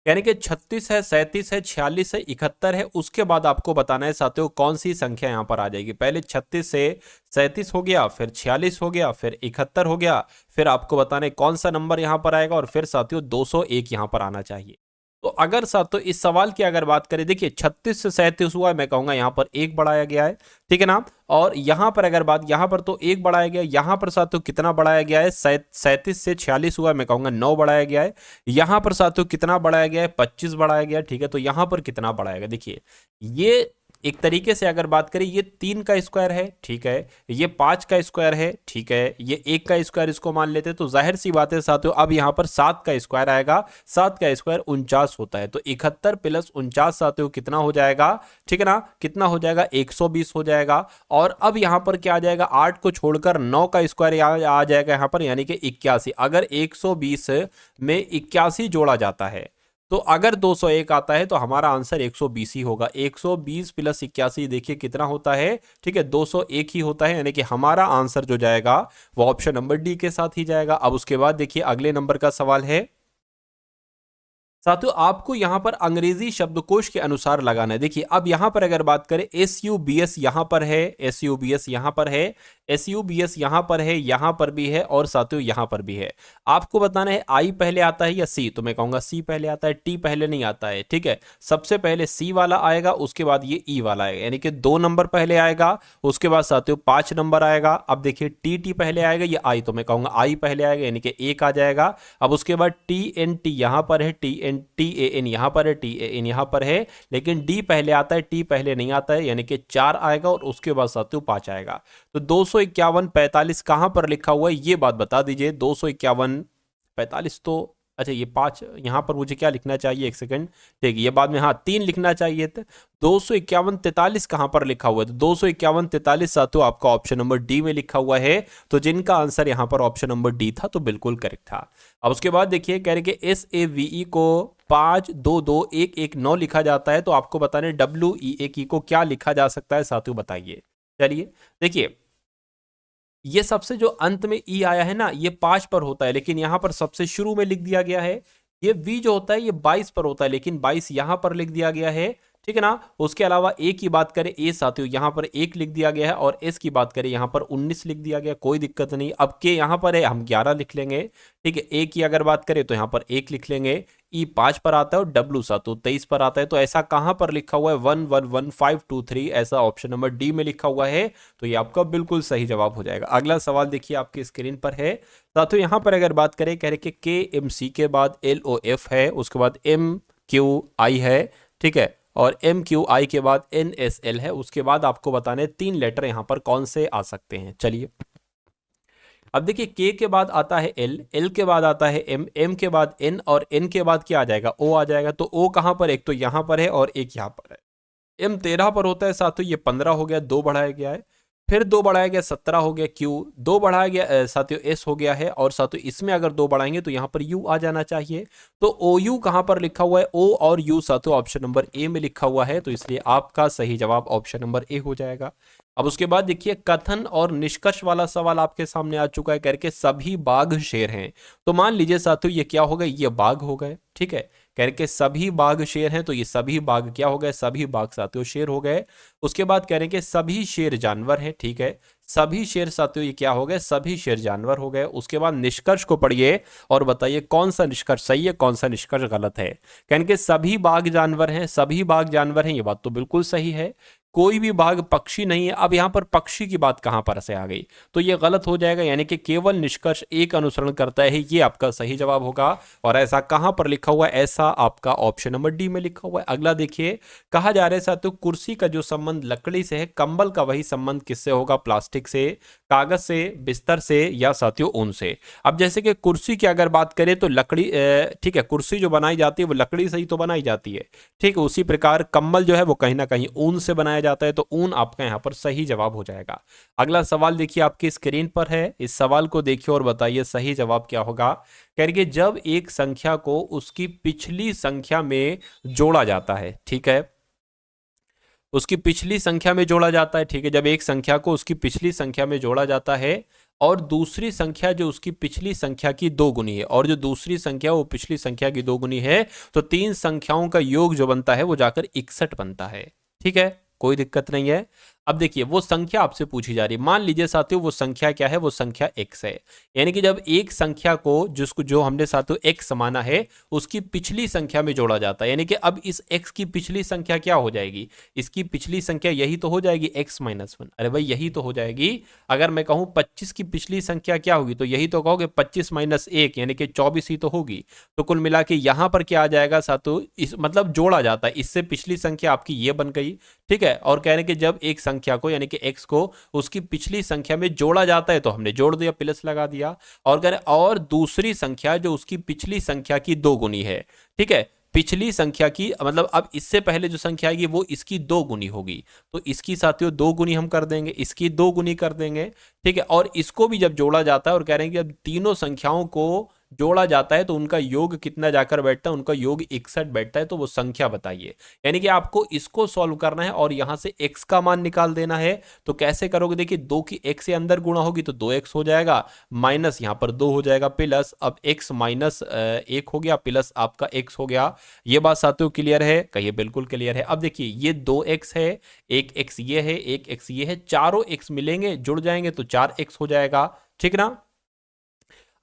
यानी कि 36 है, 37 है, 46 है, 71 है। उसके बाद आपको बताना है साथियों कौन सी संख्या यहां पर आ जाएगी। पहले 36 से 37 हो गया, फिर 46 हो गया, फिर 71 हो गया, फिर आपको बताना है कौन सा नंबर यहां पर आएगा और फिर साथियों 201 यहां पर आना चाहिए। तो अगर साथियों इस सवाल की अगर बात करें, देखिए 36 से 37 हुआ है, मैं कहूंगा यहां पर एक बढ़ाया गया है। ठीक है ना, और यहां पर अगर बात यहां पर तो एक बढ़ाया गया, यहां पर साथियों कितना बढ़ाया गया है? 37 से 46 हुआ है, मैं कहूंगा 9 बढ़ाया गया है। यहां पर साथियों कितना बढ़ाया गया है? 25 बढ़ाया गया है। ठीक है, तो यहां पर कितना बढ़ाया गया? देखिए ये एक तरीके से अगर बात करें ये 3 का स्क्वायर है, ठीक है, ये 5 का स्क्वायर है, ठीक है, ये 1 का स्क्वायर इसको मान लेते हैं, तो जाहिर सी बात है साथियों अब यहां पर 7 का स्क्वायर आएगा। 7 का स्क्वायर 49 होता है, तो 71 प्लस 49 साथियों कितना हो जाएगा? ठीक है ना, कितना हो जाएगा? 120 हो जाएगा। और अब यहां पर क्या आ जाएगा? 8 को छोड़कर 9 का स्क्वायर आ जाएगा यहां पर, यानी कि 81। अगर 120 में 81 जोड़ा जाता है तो अगर 201 आता है तो हमारा आंसर 120 ही होगा। 120 प्लस 81 देखिए कितना होता है? ठीक है, 201 ही होता है, यानी कि हमारा आंसर जो जाएगा वो ऑप्शन नंबर डी के साथ ही जाएगा। अब उसके बाद देखिए अगले नंबर का सवाल है, साथियों आपको यहां पर अंग्रेजी शब्दकोश के अनुसार लगाना है। देखिए अब यहां पर अगर बात करें SUBS यहां पर है, SUBS यहां पर है, SUBS यहां पर है, यहां पर भी है और साथियों यहां पर भी है। आपको बताना है I पहले आता है या C, तो मैं कहूंगा C पहले आता है, T पहले नहीं आता है। ठीक है, सबसे पहले C वाला आएगा, उसके बाद ये E वाला आएगा, यानी कि 2 नंबर पहले आएगा, उसके बाद साथियों 5 नंबर आएगा। अब देखिए TT पहले आएगा, ये I, तो मैं कहूंगा I पहले आएगा, यानी कि 1 आ जाएगा। अब उसके बाद TNT यहां पर है, TAN यहां पर है, TAN यहां पर है, लेकिन D पहले आता है, T पहले नहीं आता है, यानी कि 4 आएगा और उसके बाद साथियों 5 आएगा। तो 251 45 कहां पर लिखा हुआ है ये बात बता दीजिए। 251 45 तो अच्छा, ये 5 यहां पर मुझे क्या लिखना चाहिए, एक सेकंड देखिए, ये बाद में हाँ 3 लिखना चाहिए था। 251 43 कहां पर लिखा हुआ है, तो 251 43 साथियों आपका ऑप्शन नंबर डी में लिखा हुआ है। तो जिनका आंसर यहां पर ऑप्शन नंबर डी था तो बिल्कुल करेक्ट था। अब उसके बाद देखिए कह रहे कि SAVE को 5 2 2 1 1 9 लिखा जाता है, तो आपको बताने WEAK को क्या लिखा जा सकता है साथियों, बताइए। चलिए देखिए, ये सबसे जो अंत में ई आया है ना, ये 5 पर होता है, लेकिन यहां पर सबसे शुरू में लिख दिया गया है। ये वी जो होता है ये 22 पर होता है, लेकिन 22 यहां पर लिख दिया गया है। ठीक है ना। उसके अलावा ए की बात करें, ए साथियों यहां पर 1 लिख दिया गया है, और एस की बात करें यहां पर 19 लिख दिया गया, कोई दिक्कत नहीं। अब के यहां पर है, हम 11 लिख लेंगे। ठीक है, ए की अगर बात करें तो यहां पर 1 लिख लेंगे। ई 5 पर आता है और डब्ल्यू साथियों 23 पर आता है। तो ऐसा कहां पर लिखा हुआ है, 1 1 1 5 2 3, ऐसा ऑप्शन नंबर डी में लिखा हुआ है। तो ये आपका बिल्कुल सही जवाब हो जाएगा। अगला सवाल देखिए आपकी स्क्रीन पर है साथियों, यहां पर अगर बात करें, कह रहे कि के एम सी के बाद LOF है, उसके बाद MQI है। ठीक है, और MQI के बाद NSL है। उसके बाद आपको बताने 3 लेटर यहां पर कौन से आ सकते हैं। चलिए अब देखिए, के के बाद आता है L के बाद आता है M के बाद N, और N के बाद क्या आ जाएगा, O आ जाएगा। तो O कहां पर, एक तो यहां पर है और एक यहां पर है। M 13 पर होता है साथियों, ये 15 हो गया, 2 बढ़ाया गया है, फिर 2 बढ़ाया गया 17 हो गया, Q 2 बढ़ाया गया साथियों S हो गया है, और साथियों इसमें अगर 2 बढ़ाएंगे तो यहां पर U आ जाना चाहिए। तो OU कहां पर लिखा हुआ है, O और U साथियों ऑप्शन नंबर ए में लिखा हुआ है। तो इसलिए आपका सही जवाब ऑप्शन नंबर ए हो जाएगा। अब उसके बाद देखिए, कथन और निष्कर्ष वाला सवाल आपके सामने आ चुका है, करके सभी बाघ शेर हैं। तो मान लीजिए साथियों ये क्या हो गए, ये बाघ हो गए। ठीक है, करके सभी बाघ शेर हैं, तो ये सभी बाघ क्या हो गए, सभी बाघ साथियों शेर हो गए। उसके बाद कह रहे हैं कि सभी शेर जानवर हैं। ठीक है, सभी शेर साथियों ये क्या हो गए, सभी शेर जानवर हो गए। उसके बाद निष्कर्ष को पढ़िए और बताइए कौन सा निष्कर्ष सही है, कौन सा निष्कर्ष गलत है। कहने के सभी बाघ जानवर हैं, सभी बाघ जानवर हैं, ये बात तो बिल्कुल सही है। कोई भी बाघ पक्षी नहीं है। अब यहां पर पक्षी की बात कहां पर से आ गई, तो ये गलत हो जाएगा, यानी कि केवल निष्कर्ष एक अनुसरण करता है, ये आपका सही जवाब होगा। और ऐसा कहां पर लिखा हुआ है, ऐसा आपका ऑप्शन नंबर डी में लिखा हुआ है। अगला देखिए, कहा जा रहा है साथियों, कुर्सी का जो संबंध लकड़ी से है, कंबल का वही संबंध किससे होगा, प्लास्टिक से, कागज से, बिस्तर से, या साथियों ऊन से। अब जैसे कि कुर्सी की अगर बात करें तो लकड़ी, ठीक है, कुर्सी जो बनाई जाती है वो लकड़ी से ही तो बनाई जाती है। ठीक है, उसी प्रकार कंबल जो है वो कहीं ना कहीं ऊन से बनाया जाता है। तो ऊन आपका यहां पर सही जवाब हो जाएगा। अगला सवाल देखिए आपकी स्क्रीन पर है, इस सवाल को देखिए और बताइए सही जवाब क्या होगा। कह रही है जब एक संख्या को उसकी पिछली संख्या में जोड़ा जाता है, ठीक है, उसकी पिछली संख्या में जोड़ा जाता है। ठीक है, जब एक संख्या को उसकी पिछली संख्या में जोड़ा जाता है, और दूसरी संख्या जो उसकी पिछली संख्या की 2 गुनी है, और जो दूसरी संख्या वो पिछली संख्या की 2 गुनी है, तो 3 संख्याओं का योग जो बनता है वो जाकर 61 बनता है। ठीक है, कोई दिक्कत नहीं है। अब देखिए, वो संख्या आपसे पूछी जा रही है, मान लीजिए साथियों वो संख्या क्या है, वो संख्या x है। यानी कि जब एक संख्या को जिसको जो हमने साथियों x माना है, उसकी पिछली संख्या में जोड़ा जाता है, यानी कि अब इस x की पिछली संख्या क्या हो जाएगी, इसकी पिछली संख्या यही तो हो जाएगी x - 1। अरे भाई यही तो हो जाएगी। अगर मैं कहूं 25 की पिछली संख्या क्या होगी, तो यही तो कहोगे 25 - 1 यानी कि 24 ही तो होगी। तो कुल मिला के यहां पर क्या आ जाएगा साथियों, इस मतलब जोड़ा जाता है, इससे पिछली संख्या आपकी ये बन गई। ठीक है, और कह रहे कि जब एक संख्या को यानी कि x को उसकी पिछली संख्या में जोड़ा जाता है, तो हमने जोड़ दिया, प्लस लगा दिया। और कह रहे और दूसरी संख्या जो उसकी पिछली संख्या की 2 गुनी है। ठीक है, पिछली संख्या की मतलब अब इससे पहले जो संख्या आएगी वो इसकी 2 गुनी होगी, तो इसकी साथियों 2 गुनी हम कर देंगे, इसकी 2 गुनी कर देंगे। ठीक है, और इसको भी जब जोड़ा जाता है, और कह रहे हैं कि अब तीनों संख्याओं को जोड़ा जाता है तो उनका योग कितना जाकर बैठता है, उनका योग 61 बैठता है, तो वो संख्या बताइए। यानी कि आपको इसको सॉल्व करना है और यहां से x का मान निकाल देना है। तो कैसे करोगे, देखिए 2 की x से अंदर गुणा होगी तो 2x हो जाएगा, माइनस यहां पर 2 हो जाएगा, प्लस अब x माइनस 1 हो गया, प्लस आपका x हो गया। ये बात साथियों क्लियर है, कहिए बिल्कुल क्लियर है। अब देखिए ये 2x है, एक x ये है, एक x ये है, चारों x मिलेंगे जुड़ जाएंगे तो 4x हो जाएगा, ठीक ना।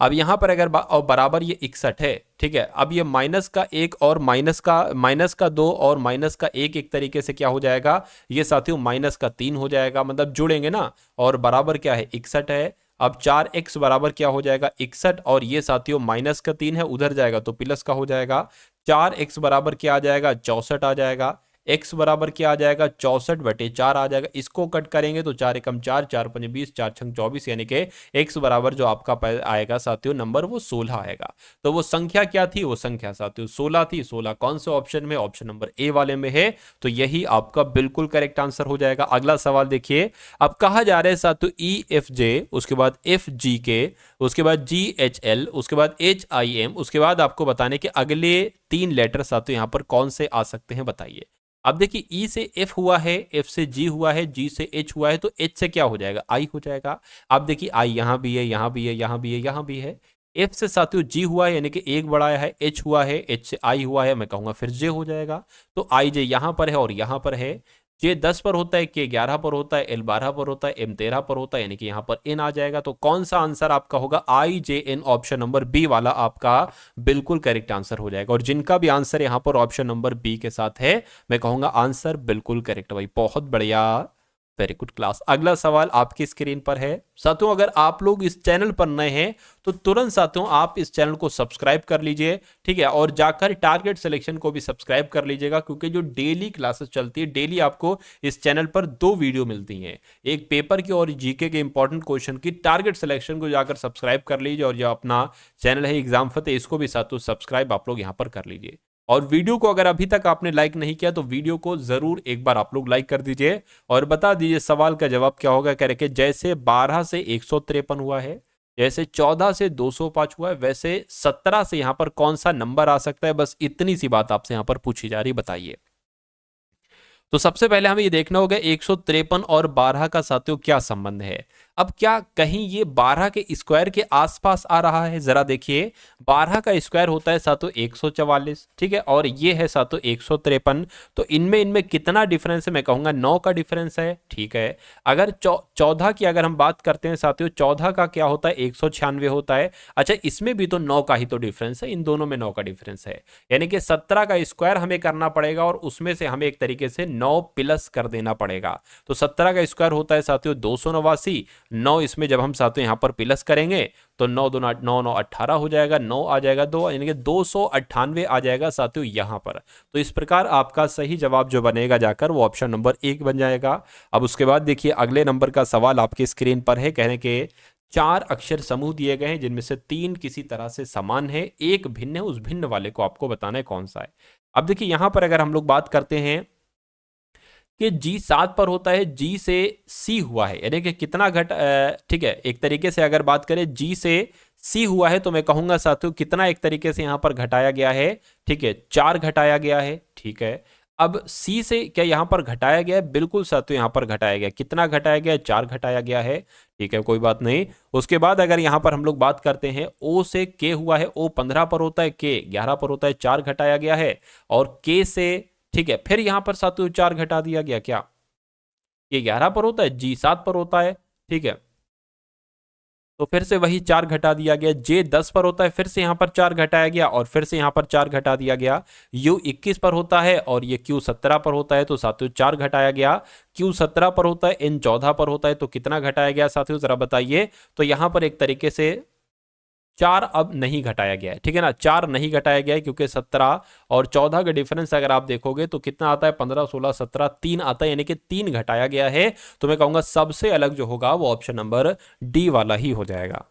अब यहां पर अगर और बराबर ये 61 है, ठीक है। अब ये माइनस का एक और माइनस का 2 और माइनस का एक तरीके से क्या हो जाएगा, ये साथियों माइनस का 3 हो जाएगा, मतलब जुड़ेंगे ना, और बराबर क्या है 61 है। अब 4x बराबर क्या हो जाएगा 61, और ये साथियों माइनस का 3 है, उधर जाएगा तो प्लस का हो जाएगा। 4x बराबर क्या आ जाएगा 64 आ जाएगा। x बराबर क्या आ जाएगा 64/4 आ जाएगा। इसको कट करेंगे तो 4 एकम 4, 4 पंजे 20, 4 छंग 24, यानी कि x बराबर जो आपका आएगा साथियों नंबर वो 16 आएगा। तो वो संख्या क्या थी, वो संख्या साथियों 16 थी। 16 कौन से ऑप्शन में, ऑप्शन नंबर ए वाले में है, तो यही आपका बिल्कुल करेक्ट आंसर हो जाएगा। अगला सवाल देखिए, अब कहा जा रहा है साथियों EFJ, उसके बाद FGK, उसके बाद GHL, उसके बाद HIM, उसके बाद आपको बताने के अगले 3 लेटर साथियों यहां पर कौन से आ सकते हैं बताइए। अब देखिए E से F हुआ है, F से G हुआ है, G से H हुआ है, तो H से क्या हो जाएगा I हो जाएगा। अब देखिए I यहां भी है, यहां भी है, यहां भी है, यहां भी है। F से साथियों G हुआ है, यानी कि एक बढ़ाया है, H हुआ है, H से I हुआ है, मैं कहूंगा फिर J हो जाएगा। तो I J यहां पर है और यहां पर है। J 10 पर होता है, K 11 पर होता है, L 12 पर होता है, M 13 पर होता है, यानी कि यहां पर N आ जाएगा। तो कौन सा आंसर आपका होगा IJN, ऑप्शन नंबर बी वाला आपका बिल्कुल करेक्ट आंसर हो जाएगा। और जिनका भी आंसर यहां पर ऑप्शन नंबर बी के साथ है, मैं कहूंगा आंसर बिल्कुल करेक्ट भाई, बहुत बढ़िया, वेरी गुड क्लास। अगला सवाल आपकी स्क्रीन पर है साथियों। अगर आप लोग इस चैनल पर नए हैं तो तुरंत साथियों आप इस चैनल को सब्सक्राइब कर लीजिए, ठीक है, और जाकर टारगेट सिलेक्शन को भी सब्सक्राइब कर लीजिएगा, क्योंकि जो डेली क्लासेस चलती है, डेली आपको इस चैनल पर 2 वीडियो मिलती हैं, एक पेपर की और जीके के इंपॉर्टेंट क्वेश्चन की। टारगेट सिलेक्शन को जाकर सब्सक्राइब कर लीजिए, और जो अपना चैनल है एग्जाम फतेह, इसको भी साथियों सब्सक्राइब आप लोग यहां पर कर लीजिए। और वीडियो को अगर अभी तक आपने लाइक नहीं किया तो वीडियो को जरूर एक बार आप लोग लाइक कर दीजिए, और बता दीजिए सवाल का जवाब क्या होगा। कह रहे जैसे 12 से 153 हुआ है, जैसे 14 से 205 हुआ है, वैसे 17 से यहां पर कौन सा नंबर आ सकता है, बस इतनी सी बात आपसे यहां पर पूछी जा रही, बताइए। तो सबसे पहले हमें ये देखना होगा 153 और 12 का साथियों क्या संबंध है। अब क्या कहीं ये 12 के स्क्वायर के आसपास आ रहा है, जरा देखिए। 12 का स्क्वायर होता है साथियों 144, ठीक है, और ये है साथियों 153। तो इनमें इनमें कितना डिफरेंस है, मैं कहूंगा 9 का डिफरेंस है, ठीक है। अगर 14 की अगर हम बात करते हैं साथियों, 14 का क्या होता है 196 होता है। अच्छा, इसमें भी तो 9 का ही तो डिफरेंस है, इन दोनों में 9 का डिफरेंस है, यानी कि 17 का स्क्वायर हमें करना पड़ेगा और उसमें से हमें एक तरीके से 9 प्लस कर देना पड़ेगा। तो 17 का स्क्वायर होता है साथियों 289, 9 इसमें जब हम साथियों यहां पर प्लस करेंगे तो 9 दूना 9 9 18 हो जाएगा, 9 आ जाएगा 2, यानी कि 298 आ जाएगा साथियों यहां पर। तो इस प्रकार आपका सही जवाब जो बनेगा जाकर वो ऑप्शन नंबर 1 बन जाएगा। अब उसके बाद देखिए अगले नंबर का सवाल आपकी स्क्रीन पर है। कहने के 4 अक्षर समूह दिए गए हैं, जिनमें से 3 किसी तरह से समान है, एक भिन्न है, उस भिन्न वाले को आपको बताना है कौन सा है। अब देखिए यहां पर अगर हम लोग बात करते हैं कि G 7 पर होता है, G से C हुआ है, यानी कि कितना ठीक है, एक तरीके से अगर बात करें G से C हुआ है, तो मैं कहूंगा साथियों कितना एक तरीके से यहां पर घटाया गया है, ठीक है, 4 घटाया गया है, ठीक है। अब C से क्या यहां पर घटाया गया है, बिल्कुल साथियों यहां पर घटाया गया, कितना घटाया गया है, 4 घटाया गया है, ठीक है, कोई बात नहीं। उसके बाद अगर यहां पर हम लोग बात करते हैं O से K हुआ है, O 15 पर होता है, K 11 पर होता है, 4 घटाया गया है, और K से, ठीक है, फिर यहां पर साथियों 4 घटा दिया गया, क्या ये 11 पर होता है, G 7 पर होता है, ठीक है, तो फिर से वही 4 घटा दिया गया। J 10 पर होता है, फिर से यहां पर 4 घटाया गया, और फिर से यहां पर 4 घटा दिया गया। U 21 पर होता है और ये Q 17 पर होता है, तो साथियों 4 घटाया गया। Q 17 पर होता है, N 14 पर होता है, तो कितना घटाया गया साथियों जरा बताइए। तो यहां पर एक तरीके से 4 अब नहीं घटाया गया है, ठीक है ना, 4 नहीं घटाया गया है, क्योंकि 17 और 14 का डिफरेंस अगर आप देखोगे तो कितना आता है, 15 16 17, 3 आता है, यानी कि 3 घटाया गया है। तो मैं कहूंगा सबसे अलग जो होगा वो ऑप्शन नंबर डी वाला ही हो जाएगा।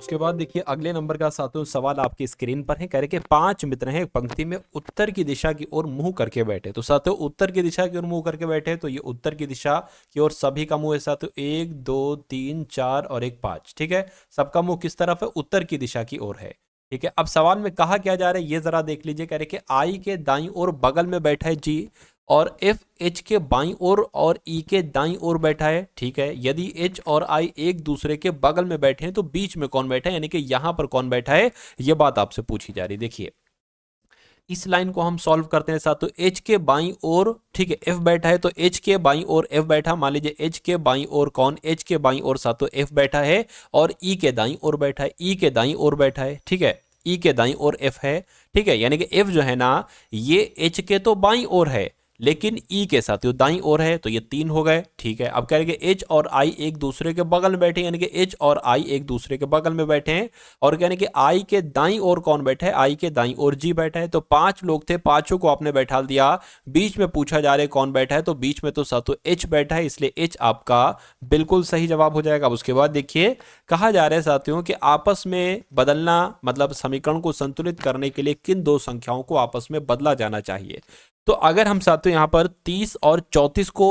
उसके बाद देखिए अगले नंबर का सातों सवाल आपकी स्क्रीन पर है। कह रहे कि 5 मित्र हैं एक पंक्ति में उत्तर की दिशा की ओर मुंह करके बैठे। तो सातों उत्तर की दिशा की ओर मुंह करके बैठे, तो ये उत्तर की दिशा की ओर सभी का मुंह है सातों, 1 2 3 4 और एक 5। ठीक है, सबका मुंह किस तरफ है? उत्तर की दिशा की ओर है। ठीक है, अब सवाल में कहा क्या जा रहा है ये जरा देख लीजिए। कह रहे कि आई के दाईं ओर बगल में बैठा है जी, और एफ एच के बाईं ओर और ई के दाईं ओर बैठा है। ठीक है, यदि एच और आई एक दूसरे के बगल में बैठे हैं तो बीच में कौन बैठा है, यानी कि यहां पर कौन बैठा है, यह बात आपसे पूछी जा रही। देखिए इस लाइन को हम सॉल्व करते हैं साथ। तो एच के बाईं ओर, ठीक है, एफ बैठा है, तो एच के बाईं ओर एफ बैठा। मान लीजिए एच के बाईं ओर कौन, एच के बाईं ओर साथ तो एफ बैठा है, और ई के दाईं ओर बैठा है, ई के दाईं ओर बैठा है। ठीक है, ई के दाईं ओर एफ है। ठीक है, यानी कि एफ जो है ना ये एच के तो बाईं ओर है, लेकिन ई के साथ ये दाईं ओर है, तो ये 3 हो गए। ठीक है, अब कह रहे कि एच और आई एक दूसरे के बगल में बैठे, यानी कि एच और आई एक दूसरे के बगल में बैठे हैं, और कहने कि आई के दाईं ओर कौन बैठा है, आई के दाईं ओर जी बैठा है। तो 5 लोग थे, पांचों को आपने बैठा दिया, बीच में पूछा जा रहा है कौन बैठा है, तो बीच में तो सातों एच बैठा है, इसलिए एच आपका बिल्कुल सही जवाब हो जाएगा। उसके बाद देखिए कहा जा रहा है साथियों कि आपस में बदलना, मतलब समीकरण को संतुलित करने के लिए किन दो संख्याओं को आपस में बदला जाना चाहिए। तो अगर हम साथियों यहां पर 30 और 34 को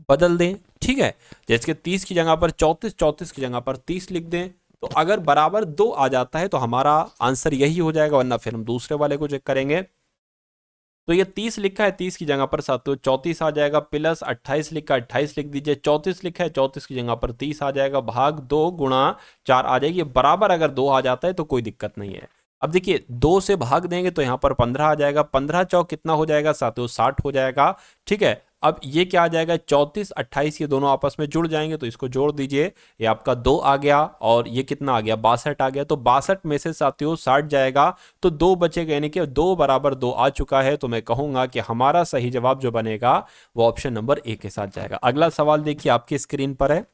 बदल दें, ठीक है, जैसे कि 30 की जगह पर 34, 34 की जगह पर 30 लिख दें, तो अगर बराबर 2 आ जाता है तो हमारा आंसर यही हो जाएगा, वरना फिर हम दूसरे वाले को चेक करेंगे। तो ये 30 लिखा है, 30 की जगह पर साथियों 34 आ जाएगा, प्लस 28 लिखा है, 28 लिख दीजिए, 34 लिखा है, 34 की जगह पर 30 आ जाएगा, भाग 2 गुणा 4 आ जाएगी। बराबर अगर 2 आ जाता है तो कोई दिक्कत नहीं है। अब देखिए 2 से भाग देंगे तो यहाँ पर 15 आ जाएगा, 15 चौक कितना हो जाएगा साथियों, 60 हो जाएगा। ठीक है, अब ये क्या आ जाएगा, 34 28 ये दोनों आपस में जुड़ जाएंगे, तो इसको जोड़ दीजिए, ये आपका 2 आ गया, और ये कितना आ गया, 62 आ गया। तो 62 में से साथियों 60 जाएगा तो 2 बचेगा, यानी कि 2 बराबर 2 आ चुका है। तो मैं कहूंगा कि हमारा सही जवाब जो बनेगा वो ऑप्शन नंबर ए के साथ जाएगा। अगला सवाल देखिए आपकी स्क्रीन पर है।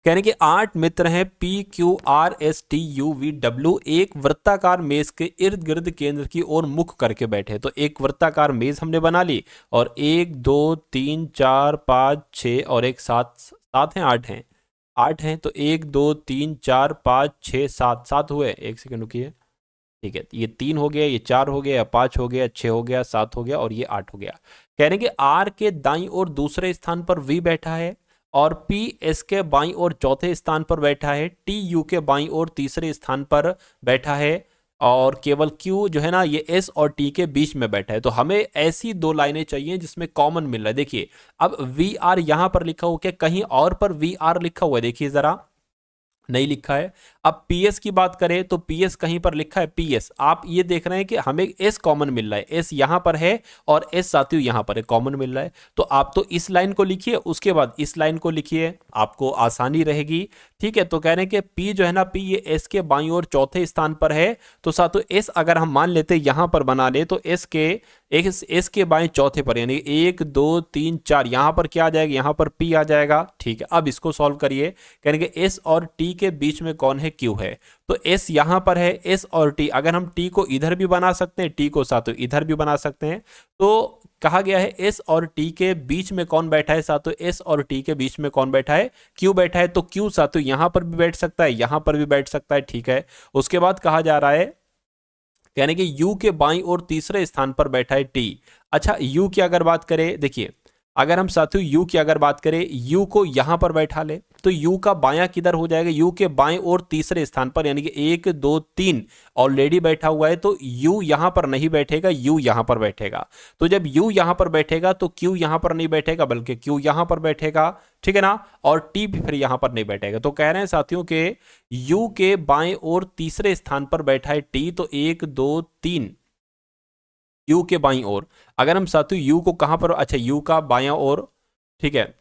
कहने के 8 मित्र हैं, P Q R S T U V W एक वृत्ताकार मेज के इर्द गिर्द केंद्र की ओर मुख करके बैठे। तो एक वृत्ताकार मेज हमने बना ली, और 1 2 3 4 5 6 और एक 7 7 हैं, 8 हैं, 8 हैं। तो 1 2 3 4 5 6 7 7 हुए, एक सेकंड रुकिए। ठीक है, ये 3 हो गया, ये 4 हो गया, 5 हो गया, 6 हो गया, 7 हो गया, और ये 8 हो गया। कहने के आर के दाईं ओर दूसरे स्थान पर वी बैठा है, और पी एस के बाईं ओर चौथे स्थान पर बैठा है, टी यू के बाईं ओर तीसरे स्थान पर बैठा है, और केवल क्यू जो है ना ये एस और टी के बीच में बैठा है। तो हमें ऐसी 2 लाइनें चाहिए जिसमें कॉमन मिल रहा है। देखिए अब वी आर यहां पर लिखा हुआ, क्या कहीं और पर वी आर लिखा हुआ है? देखिए जरा, नहीं लिखा है। अब पीएस की बात करें तो पीएस कहीं पर लिखा है, पीएस आप ये देख रहे हैं कि हमें एस कॉमन मिल रहा है, एस यहां पर है और एस साथियों यहां पर है, कॉमन मिल रहा है। तो आप तो इस लाइन को लिखिए, उसके बाद इस लाइन को लिखिए, आपको आसानी रहेगी। ठीक है, तो कह रहे हैं कि पी जो है ना, पी ये एस के बाईं ओर चौथे स्थान पर है, तो साथियों एस अगर हम मान लेते यहां पर बना ले, तो एस के बाएं चौथे पर, यानी 1 2 3 4 यहां पर क्या आ जाएगा, यहां पर पी आ जाएगा। ठीक है, अब इसको सॉल्व करिए। कहेंगे एस और टी के बीच में कौन है, क्यू है। तो एस यहां पर है, एस और टी, अगर हम टी को इधर भी बना सकते हैं, टी को साथियों इधर भी बना सकते हैं। तो कहा गया है एस और टी के बीच में कौन बैठा है साथियों, एस और टी के बीच में कौन बैठा है, क्यू बैठा है। तो क्यू साथियों यहां पर भी बैठ सकता है, यहां पर भी बैठ सकता है। ठीक है, उसके बाद कहा जा रहा है, यानी कि यू के बाईं ओर तीसरे स्थान पर बैठा है टी। अच्छा, यू की अगर बात करें, देखिए अगर हम साथियों यू की अगर बात करें, यू को यहां पर बैठा ले, तो यू का बायां किधर हो जाएगा, यू के बाएं ओर तीसरे स्थान पर, यानी कि 1 2 3 ऑलरेडी बैठा हुआ है, तो यू यहां पर नहीं बैठेगा, यू यहां पर बैठेगा। तो जब यू यहां पर बैठेगा तो क्यू यहां पर नहीं बैठेगा, बल्कि क्यू यहां पर बैठेगा। ठीक है ना, और टी भी फिर यहां पर नहीं बैठेगा। तो कह रहे हैं साथियों के यू के बाएं ओर तीसरे स्थान पर बैठा है टी, तो 1 2 3 यू के बाईं ओर, अगर हम साथियों यू को कहां पर, अच्छा यू का बायां ओर, ठीक है,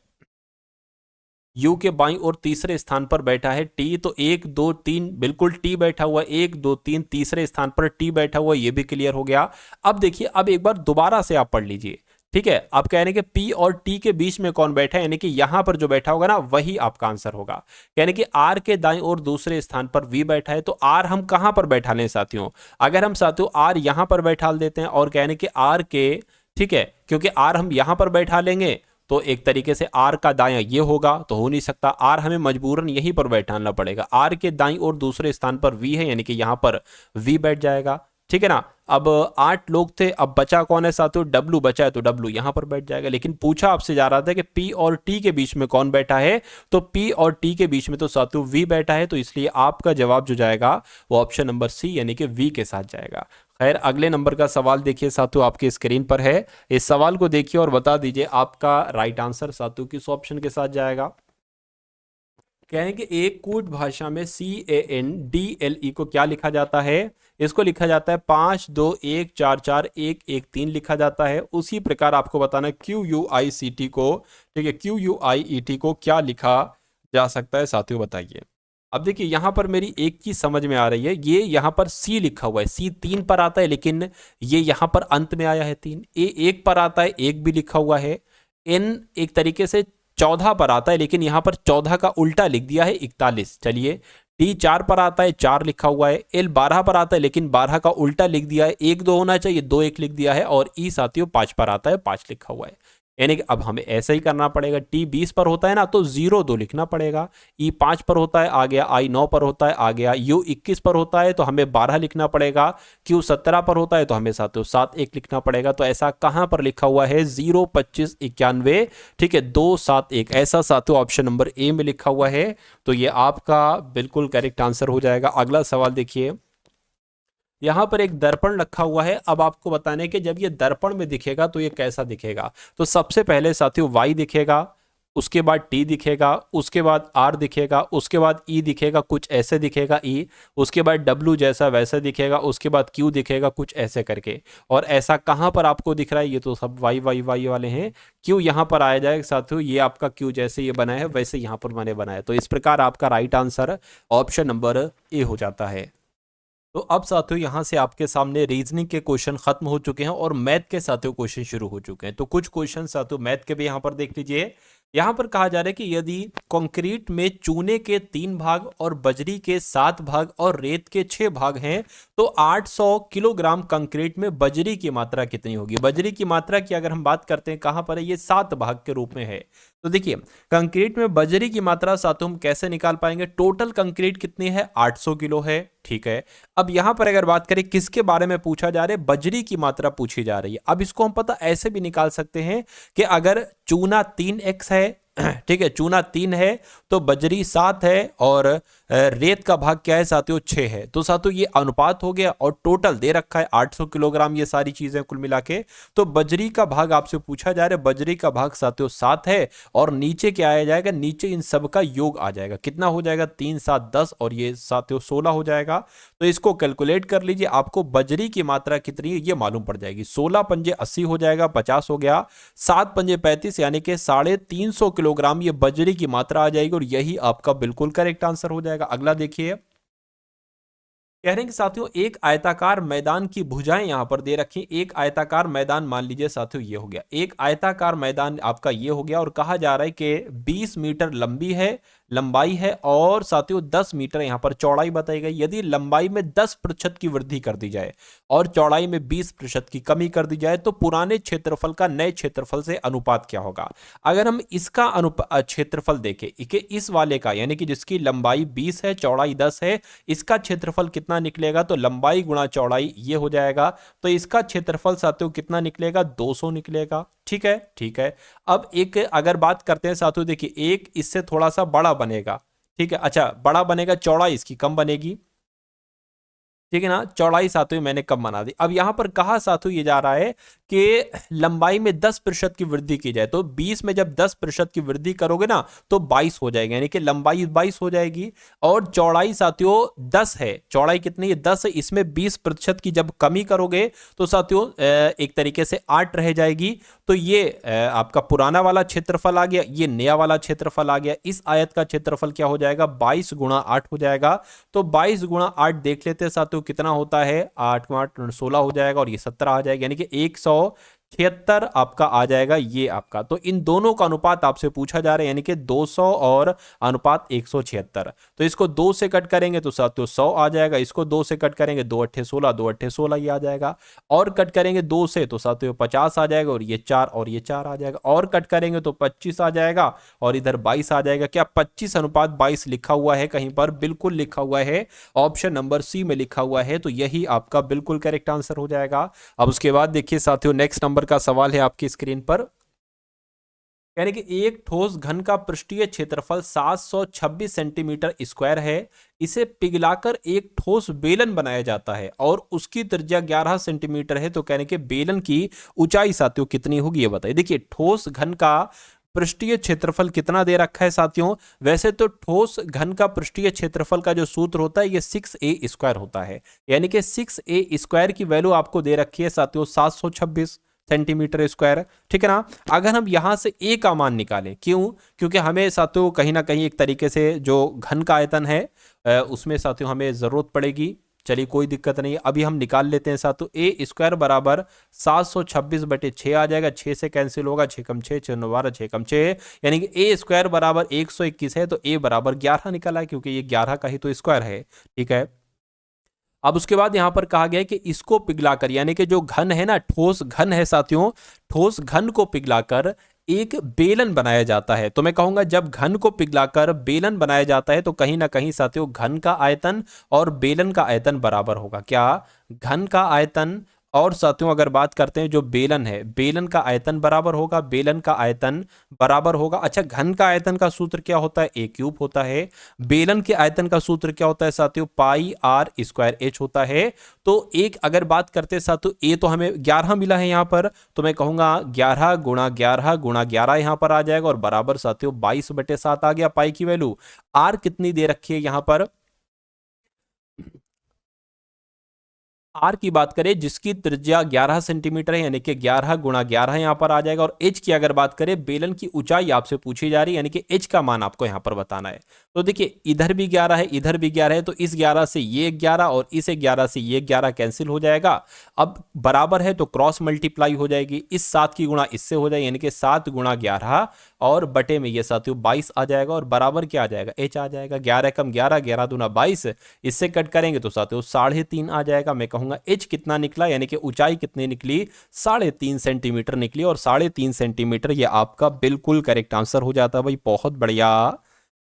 यू के बाईं ओर तीसरे स्थान पर बैठा है टी, तो 1 2 3 बिल्कुल टी बैठा हुआ है, 1 2 3 तीसरे स्थान पर टी बैठा हुआ है, ये भी क्लियर हो गया। अब देखिए, अब एक बार दोबारा से आप पढ़ लीजिए। ठीक है, आप कह रहे हैं कि पी और टी के बीच में कौन बैठा है, यानी कि यहां पर जो बैठा होगा ना वही आपका आंसर होगा। यानी कि आर के दाईं ओर दूसरे स्थान पर वी बैठा है, तो आर हम कहां पर बैठा लें साथियों, अगर हम साथियों आर यहां पर बैठा देते हैं और कहने के आर के, ठीक है, क्योंकि आर हम यहां पर बैठा लेंगे तो एक तरीके से आर का दायां ये होगा, तो हो नहीं सकता। आर हमें मजबूरन यहीं पर बैठाना पड़ेगा। आर के दाईं और दूसरे स्थान पर वी है, यानी कि यहां पर वी बैठ जाएगा, ठीक है ना। अब 8 लोग थे, अब बचा कौन है साथियों, डब्लू बचा है, तो डब्लू यहां पर बैठ जाएगा। लेकिन पूछा आपसे जा रहा था कि पी और टी के बीच में कौन बैठा है, तो पी और टी के बीच में तो साथियों वी बैठा है, तो इसलिए आपका जवाब जो जाएगा वो ऑप्शन नंबर सी यानी कि वी के साथ जाएगा। खैर, अगले नंबर का सवाल देखिए साथियों, आपकी स्क्रीन पर है। इस सवाल को देखिए और बता दीजिए आपका राइट आंसर साथियों किस ऑप्शन के साथ जाएगा। कह रहे हैं कि एक कूट भाषा में CANDLE को क्या लिखा जाता है, इसको लिखा जाता है 5 2 1 4 4 1 1 3 लिखा जाता है। उसी प्रकार आपको बताना QUICT को, ठीक है, QUIET को क्या लिखा जा सकता है साथियों, बताइए। अब देखिए यहां पर मेरी एक चीज समझ में आ रही है, ये यहां पर सी लिखा हुआ है, सी 3 पर आता है, लेकिन ये यहां पर अंत में आया है 3। ए 1 पर आता है, 1 भी लिखा हुआ है। एन एक तरीके से 14 पर आता है, लेकिन यहां पर 14 का उल्टा लिख दिया है 41। चलिए, टी 4 पर आता है, 4 लिखा हुआ है। एल 12 पर आता है, लेकिन 12 का उल्टा लिख दिया है, 1 2 होना चाहिए, 2 1 लिख दिया है। और ई साथियों 5 पर आता है, 5 लिखा हुआ है। यानी कि अब हमें ऐसा ही करना पड़ेगा। टी 20 पर होता है ना, तो 0 2 लिखना पड़ेगा। ई 5 पर होता है, आ गया। आई 9 पर होता है, आ गया। यू 21 पर होता है, तो हमें 12 लिखना पड़ेगा। क्यू 17 पर होता है, तो हमें साथियों 7 1 लिखना पड़ेगा। तो ऐसा कहां पर लिखा हुआ है, 0 25 91, ठीक है, 2 7 1, ऐसा साथियों ऑप्शन नंबर ए में लिखा हुआ है। तो ये आपका बिल्कुल करेक्ट आंसर हो जाएगा। अगला सवाल देखिए, यहां पर एक दर्पण रखा हुआ है। अब आपको बताने के जब ये दर्पण में दिखेगा तो ये कैसा दिखेगा। तो सबसे पहले साथियों वाई दिखेगा, उसके बाद टी दिखेगा, उसके बाद आर दिखेगा, उसके बाद ई दिखेगा, कुछ ऐसे दिखेगा ई, उसके बाद डब्ल्यू जैसा वैसे दिखेगा, उसके बाद क्यू दिखेगा कुछ ऐसे करके। और ऐसा कहां पर आपको दिख रहा है, ये तो सब वाई वाई वाई वाले हैं। क्यू यहां पर आया जाएगा साथियों, ये आपका क्यू जैसे ये बना है वैसे यहां पर मैंने बनाया। तो इस प्रकार आपका right answer option number A हो जाता है। तो अब साथियों यहां से आपके सामने रीजनिंग के क्वेश्चन खत्म हो चुके हैं और मैथ के साथियों क्वेश्चन शुरू हो चुके हैं। तो कुछ क्वेश्चन साथियों मैथ के भी यहां पर देख लीजिए। यहां पर कहा जा रहा है कि यदि कंक्रीट में चूने के 3 भाग और बजरी के 7 भाग और रेत के 6 भाग हैं, तो 800 किलोग्राम कंक्रीट में बजरी की मात्रा कितनी होगी। बजरी की मात्रा की अगर हम बात करते हैं कहां पर है, ये 7 भाग के रूप में है। तो देखिए कंक्रीट में बजरी की मात्रा साथियों हम कैसे निकाल पाएंगे, टोटल कंक्रीट कितनी है, 800 किलो है, ठीक है। अब यहां पर अगर बात करें किसके बारे में पूछा जा रहा है, बजरी की मात्रा पूछी जा रही है। अब इसको हम पता ऐसे भी निकाल सकते हैं कि अगर चूना 3x है, ठीक है, चूना 3 है तो बजरी 7 है और रेत का भाग क्या है साथियों, 6 है। तो साथियों ये अनुपात हो गया और टोटल दे रखा है 800 किलोग्राम, ये सारी चीजें कुल मिला के। तो बजरी का भाग आपसे पूछा जा रहा है, बजरी का भाग साथियों 7 है और नीचे क्या आया जाएगा, नीचे इन सब का योग आ जाएगा। कितना हो जाएगा, 3 7 10 और ये साथियों 16 हो जाएगा। तो इसको कैलकुलेट कर लीजिए, आपको बजरी की मात्रा कितनी है ये मालूम पड़ जाएगी। 16 पंजे 80 हो जाएगा, 50 हो गया, 7 पंजे 35 यानी कि 350 किलोग्राम ये बजरी की मात्रा आ जाएगी और यही आपका बिल्कुल करेक्ट आंसर हो जाएगा। अगला देखिए, कह रहे हैं कि साथियों एक आयताकार मैदान की भुजाएं यहां पर दे रखी। एक आयताकार मैदान मान लीजिए साथियों ये हो गया, एक आयताकार मैदान आपका ये हो गया और कहा जा रहा है कि 20 मीटर लंबाई है और साथियों 10 मीटर यहां पर चौड़ाई बताई गई। यदि लंबाई में 10% की वृद्धि कर दी जाए और चौड़ाई में 20% की कमी कर दी जाए तो पुराने क्षेत्रफल का नए क्षेत्रफल से अनुपात क्या होगा। अगर हम इसका क्षेत्रफल देखें कि इस वाले का, यानी कि जिसकी लंबाई 20 है चौड़ाई 10 है, इसका क्षेत्रफल कितना निकलेगा, तो लंबाई गुणा चौड़ाई ये हो जाएगा। तो इसका क्षेत्रफल साथियों कितना निकलेगा, 200 निकलेगा, ठीक है, ठीक है। अब एक अगर बात करते हैं साथियों, देखिए एक इससे थोड़ा सा बड़ा बनेगा, ठीक है, अच्छा बड़ा बनेगा, चौड़ाई इसकी कम बनेगी, ठीक है ना, चौड़ाई साथियों मैंने कम बना दी। अब यहां पर कहा साथियों ये जा रहा है कि लंबाई में 10% की वृद्धि की जाए, तो 20 में जब 10% की वृद्धि करोगे ना तो 22 हो जाएगा, यानी कि लंबाई 22 हो जाएगी। और चौड़ाई साथियों 10 है, चौड़ाई कितनी है, 10 है, इसमें 20% की जब कमी करोगे तो साथियों एक तरीके से 8 रह जाएगी। तो ये आपका पुराना वाला क्षेत्रफल आ गया, ये नया वाला क्षेत्रफल आ गया। इस आयत का क्षेत्रफल क्या हो जाएगा, 22 गुणा 8 हो जाएगा। तो 22 गुणा 8 देख लेते हैं साथियों कितना होता है, 8 8 16 हो जाएगा और ये 17 आ जाएगा, यानी कि 76 आपका आ जाएगा ये आपका। तो इन दोनों का अनुपात आपसे पूछा जा रहा है, यानी कि 200 और अनुपात 176। तो इसको 2 से कट करेंगे तो साथियों 100 आ जाएगा, इसको 2 से कट करेंगे 2 अट्ठे 16, 2 अट्ठे 16 ये आ जाएगा, और कट करेंगे 2 से तो साथियों 50 आ जाएगा, और ये 4 और ये 4 आ जाएगा, और कट करेंगे तो 25 आ जाएगा, और इधर 22 आ जाएगा। क्या 25 अनुपात 22 लिखा हुआ है कहीं पर? बिल्कुल लिखा हुआ है, ऑप्शन नंबर सी में लिखा हुआ है, तो यही आपका बिल्कुल करेक्ट आंसर हो जाएगा। अब उसके बाद देखिए साथियों, नेक्स्ट नंबर का सवाल है आपकी स्क्रीन पर, यानी कि एक ठोस घन का पृष्ठीय क्षेत्रफल 726 सेंटीमीटर स्क्वायर है। इसे पिघलाकर एक ठोस बेलन बनाया जाता है और उसकी त्रिज्या 11 सेंटीमीटर है। तो कहने के बेलन की ऊंचाई साथियों कितनी होगी ये बताइए। देखिए ठोस घन का पृष्ठीय क्षेत्रफल कितना दे रखा है साथियों? वैसे तो ठोस घन का पृष्ठीय क्षेत्रफल का जो सूत्र होता है ये 6a स्क्वायर होता है, यानी कि 6a स्क्वायर की वैल्यू आपको दे रखी है साथियों 726 सेंटीमीटर स्क्वायर। ठीक है ना। अगर हम यहां से a का मान निकालें, क्यों? क्योंकि हमें साथियों कहीं ना कहीं एक तरीके से जो घन का आयतन है उसमें साथियों हमें जरूरत पड़ेगी। चलिए कोई दिक्कत नहीं है, अभी हम निकाल लेते हैं साथियों। a स्क्वायर बराबर 726/6 आ जाएगा, 6 से कैंसिल होगा, 6 कम 6 6 12 6 कम 6, यानी कि a स्क्वायर बराबर 121 है। तो a बराबर 11 निकला है, क्योंकि ये 11 का ही तो स्क्वायर है। ठीक है। अब उसके बाद यहां पर कहा गया है कि इसको पिघलाकर, यानी कि जो घन है ना, ठोस घन है साथियों, ठोस घन को पिघलाकर एक बेलन बनाया जाता है। तो मैं कहूंगा जब घन को पिघलाकर बेलन बनाया जाता है तो कहीं ना कहीं साथियों घन का आयतन और बेलन का आयतन बराबर होगा। क्या? घन का आयतन और साथियों अगर बात करते हैं जो बेलन है, बेलन का आयतन बराबर होगा, बेलन का आयतन बराबर होगा। अच्छा, घन का आयतन का सूत्र क्या होता है? a क्यूब होता है। बेलन के आयतन का सूत्र क्या होता है साथियों? पाई आर स्क्वायर h होता है। तो एक अगर बात करते हैं साथियों, a तो हमें 11 मिला है यहाँ पर, तो मैं कहूंगा 11 गुणा 11 गुणा 11 यहाँ पर आ जाएगा, और बराबर साथियों 22/7 आ गया पाई की वैल्यू। आर कितनी दे रखी है यहाँ पर? आर की बात करें जिसकी त्रिज्या 11 सेंटीमीटर है, यानी कि 11 गुणा 11 यहां पर आ जाएगा। और एच की अगर बात करें, बेलन की ऊंचाई आपसे पूछी जा रही है, यानी कि एच का मान आपको यहां पर बताना है। तो देखिए इधर भी 11 है, इधर भी 11 है, तो इस 11 से ये 11 और इस 11 से ये 11 कैंसिल हो जाएगा। अब बराबर है तो क्रॉस मल्टीप्लाई हो जाएगी, इस 7 की गुणा इससे हो जाएगी, यानी कि 7 गुणा 11 और बटे में ये साथियों 22 आ जाएगा, और बराबर क्या आ जाएगा? एच आ जाएगा। 11 कम 11, 11 दूना 22, इससे कट करेंगे तो साथियों 3.5 आ जाएगा। मैं कहूंगा एच कितना निकला, यानी कि ऊंचाई कितनी निकली? 3.5 सेंटीमीटर निकली, और 3.5 सेंटीमीटर ये आपका बिल्कुल करेक्ट आंसर हो जाता है भाई। बहुत बढ़िया,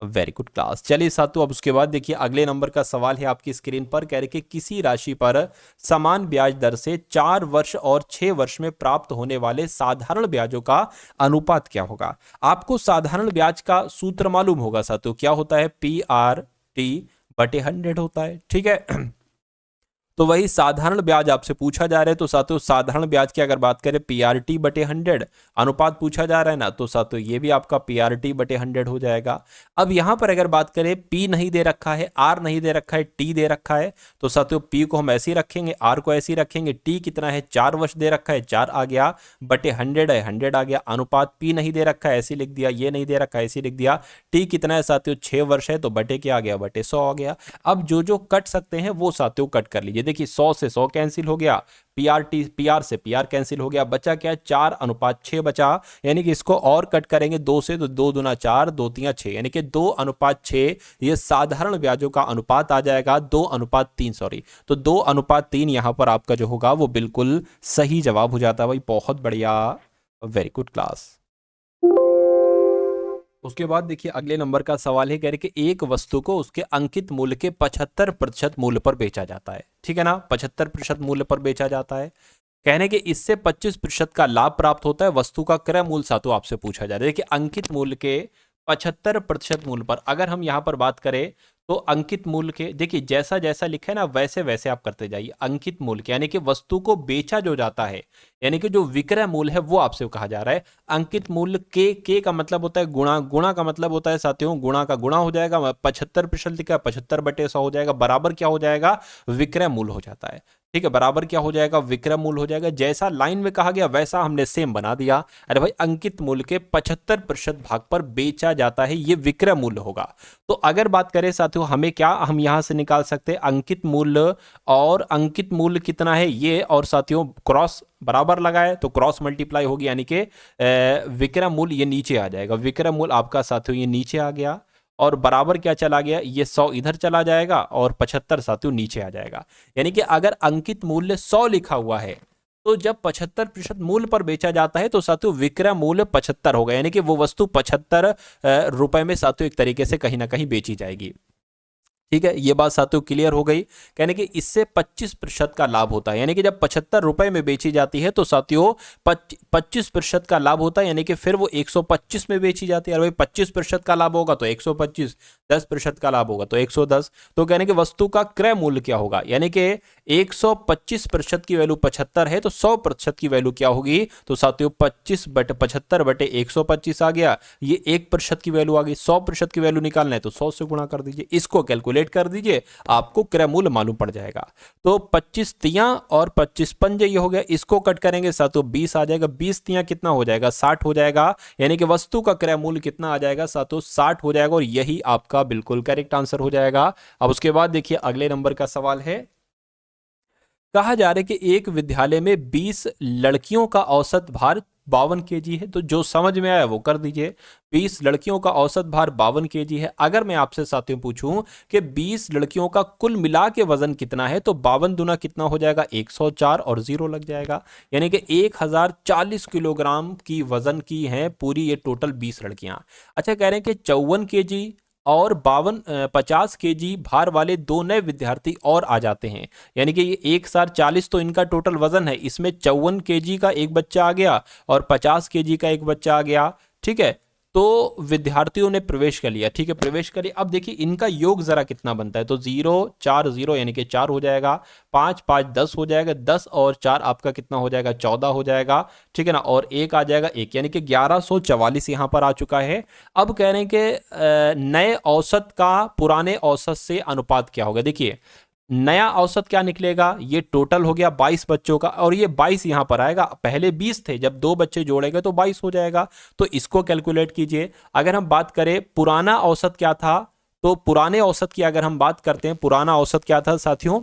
वेरी गुड क्लास। चलिए साथियों, अब उसके बाद देखिए अगले नंबर का सवाल है आपकी स्क्रीन पर, कह रहे कि किसी राशि पर समान ब्याज दर से 4 वर्ष और 6 वर्ष में प्राप्त होने वाले साधारण ब्याजों का अनुपात क्या होगा। आपको साधारण ब्याज का सूत्र मालूम होगा साथियों, क्या होता है? PRT/100 होता है। ठीक है। तो वही साधारण ब्याज आपसे पूछा जा रहा है, तो साथियों साधारण ब्याज की अगर बात करें PRT/100 अनुपात पूछा जा रहा है ना, तो साथियों ये भी आपका PRT/100 हो जाएगा। अब यहां पर अगर बात करें, P नहीं दे रखा है, R नहीं दे रखा है, T दे रखा है, तो साथियों P को हम ऐसे ही रखेंगे, R को ऐसे ही रखेंगे। T कितना है? 4 वर्ष दे रखा है, 4 आ गया, बटे 100 है, 100 आ गया। अनुपात P नहीं दे रखा है, ऐसे लिख दिया, ये नहीं दे रखा है, ऐसे लिख दिया। T कितना है साथियों? 6 वर्ष है, तो बटे क्या आ गया? बटे 100 आ गया। अब जो जो कट सकते हैं वो साथियों कट कर लीजिए। देखिए 100 से 100 कैंसिल हो गया, PR से PR कैंसिल हो गया, बचा क्या? 4:6 बचा, यानी कि इसको और कट करेंगे 2 से, तो 2 दूना 4, 2 तिया 6, यानी कि 2:6 ये साधारण ब्याजों का अनुपात आ जाएगा। 2:3 सॉरी, तो 2:3 यहां पर आपका जो होगा वो बिल्कुल सही जवाब हो जाता है भाई। बहुत बढ़िया, वेरी गुड क्लास। उसके बाद देखिए अगले नंबर का सवाल है, कह रहे कि एक वस्तु को उसके अंकित मूल्य के 75% मूल्य पर बेचा जाता है। ठीक है ना, 75% मूल्य पर बेचा जाता है। कहने के इससे 25% का लाभ प्राप्त होता है। वस्तु का क्रय मूल्य सातों आपसे पूछा जा रहा है। देखिए अंकित मूल्य के 75% मूल्य पर अगर हम यहां पर बात करें, तो अंकित मूल्य के देखिए जैसा जैसा लिखा है ना वैसे वैसे आप करते जाइए। अंकित मूल्य के यानी कि वस्तु को बेचा जो जाता है, यानी कि जो विक्रय मूल्य है वो आपसे कहा जा रहा है। अंकित मूल्य के का मतलब होता है गुणा, गुणा का मतलब होता है साथियों गुणा का गुणा हो जाएगा। 75% लिखा है, 75/100 हो जाएगा, बराबर क्या हो जाएगा? विक्रय मूल्य हो जाता है। ठीक है, बराबर क्या हो जाएगा, विक्रय मूल्य हो जाएगा। जैसा लाइन में कहा गया वैसा हमने सेम बना दिया। अरे भाई, अंकित मूल्य के 75% भाग पर बेचा जाता है, ये विक्रय मूल्य होगा। तो अगर बात करें साथियों, हमें क्या, हम यहां से निकाल सकते हैं अंकित मूल्य, और अंकित मूल्य कितना है ये, और साथियों क्रॉस बराबर लगाए तो क्रॉस मल्टीप्लाई होगी, यानी कि विक्रय मूल्य ये नीचे आ जाएगा। विक्रय मूल्य आपका साथियों ये नीचे आ गया, और बराबर क्या चला गया, ये 100 इधर चला जाएगा और 75 साथियों नीचे आ जाएगा। यानी कि अगर अंकित मूल्य 100 लिखा हुआ है, तो जब 75% मूल्य पर बेचा जाता है तो साथियों विक्रय मूल्य 75 होगा, यानी कि वो वस्तु 75 रुपए में साथियों एक तरीके से कहीं ना कहीं बेची जाएगी। ठीक है, ये बात साथियों क्लियर हो गई। कहने कि इससे 25% का लाभ होता है, यानी कि जब 75 रुपए में बेची जाती है तो साथियों 25% का लाभ होता है, यानी कि फिर वो 125 में बेची जाती है। और भाई 25% का लाभ होगा तो 125, 10% का लाभ होगा तो 110। तो कहने कि वस्तु का क्रय मूल्य क्या होगा, यानी कि 125% की वैल्यू 75 है तो 100% की वैल्यू क्या होगी, तो साथियों 25/75/125 आ गया, ये 1% की वैल्यू आ गई। 100% की वैल्यू निकालना है तो 100 से गुणा कर दीजिए, इसको कैलकुलेट कर दीजिए, आपको क्रय मूल्य मालूम पड़ जाएगा। तो 25 तियां और 25 पंजे ये हो गया, इसको कट करेंगे साथियों 20 आ जाएगा। 20 तियां कितना हो जाएगा, 60 हो जाएगा, यानी कि वस्तु का क्रय मूल्य कितना आ जाएगा साथियों, 60 हो जाएगा, और यही आपका बिल्कुल करेक्ट आंसर हो जाएगा। अब उसके बाद देखिए अगले नंबर का सवाल है, कहा जा रहा है कि एक विद्यालय में 20 लड़कियों का औसत भार 52 केजी है। तो जो समझ में आया वो कर दीजिए। 20 लड़कियों का औसत भार 52 केजी है। अगर मैं आपसे साथियों पूछूं कि 20 लड़कियों का कुल मिला के वजन कितना है, तो 52 दुना कितना हो जाएगा, 104, और 0 लग जाएगा, यानी कि 1040 किलोग्राम की वजन की है पूरी ये टोटल 20 लड़कियां। अच्छा, कह रहे हैं कि 54 केजी और 50 केजी भार वाले 2 नए विद्यार्थी और आ जाते हैं, यानी कि ये 1040 तो इनका टोटल वजन है, इसमें 54 केजी का एक बच्चा आ गया और 50 केजी का एक बच्चा आ गया। ठीक है, तो विद्यार्थियों ने प्रवेश कर लिया। ठीक है, प्रवेश करिए। अब देखिए इनका योग जरा कितना बनता है, तो 0 4 0 यानी कि 4 हो जाएगा, 5 5 10 हो जाएगा, 10 और 4 आपका कितना हो जाएगा, 14 हो जाएगा। ठीक है ना, और एक आ जाएगा 1, यानी कि 1144 यहां पर आ चुका है। अब कह रहे हैं कि नए औसत का पुराने औसत से अनुपात क्या होगा। देखिए नया औसत क्या निकलेगा, ये टोटल हो गया 22 बच्चों का, और ये 22 यहां पर आएगा, पहले 20 थे, जब 2 बच्चे जोड़ेंगे तो 22 हो जाएगा। तो इसको कैलकुलेट कीजिए। अगर हम बात करें पुराना औसत क्या था, तो पुराने औसत की अगर हम बात करते हैं, पुराना औसत क्या था साथियों,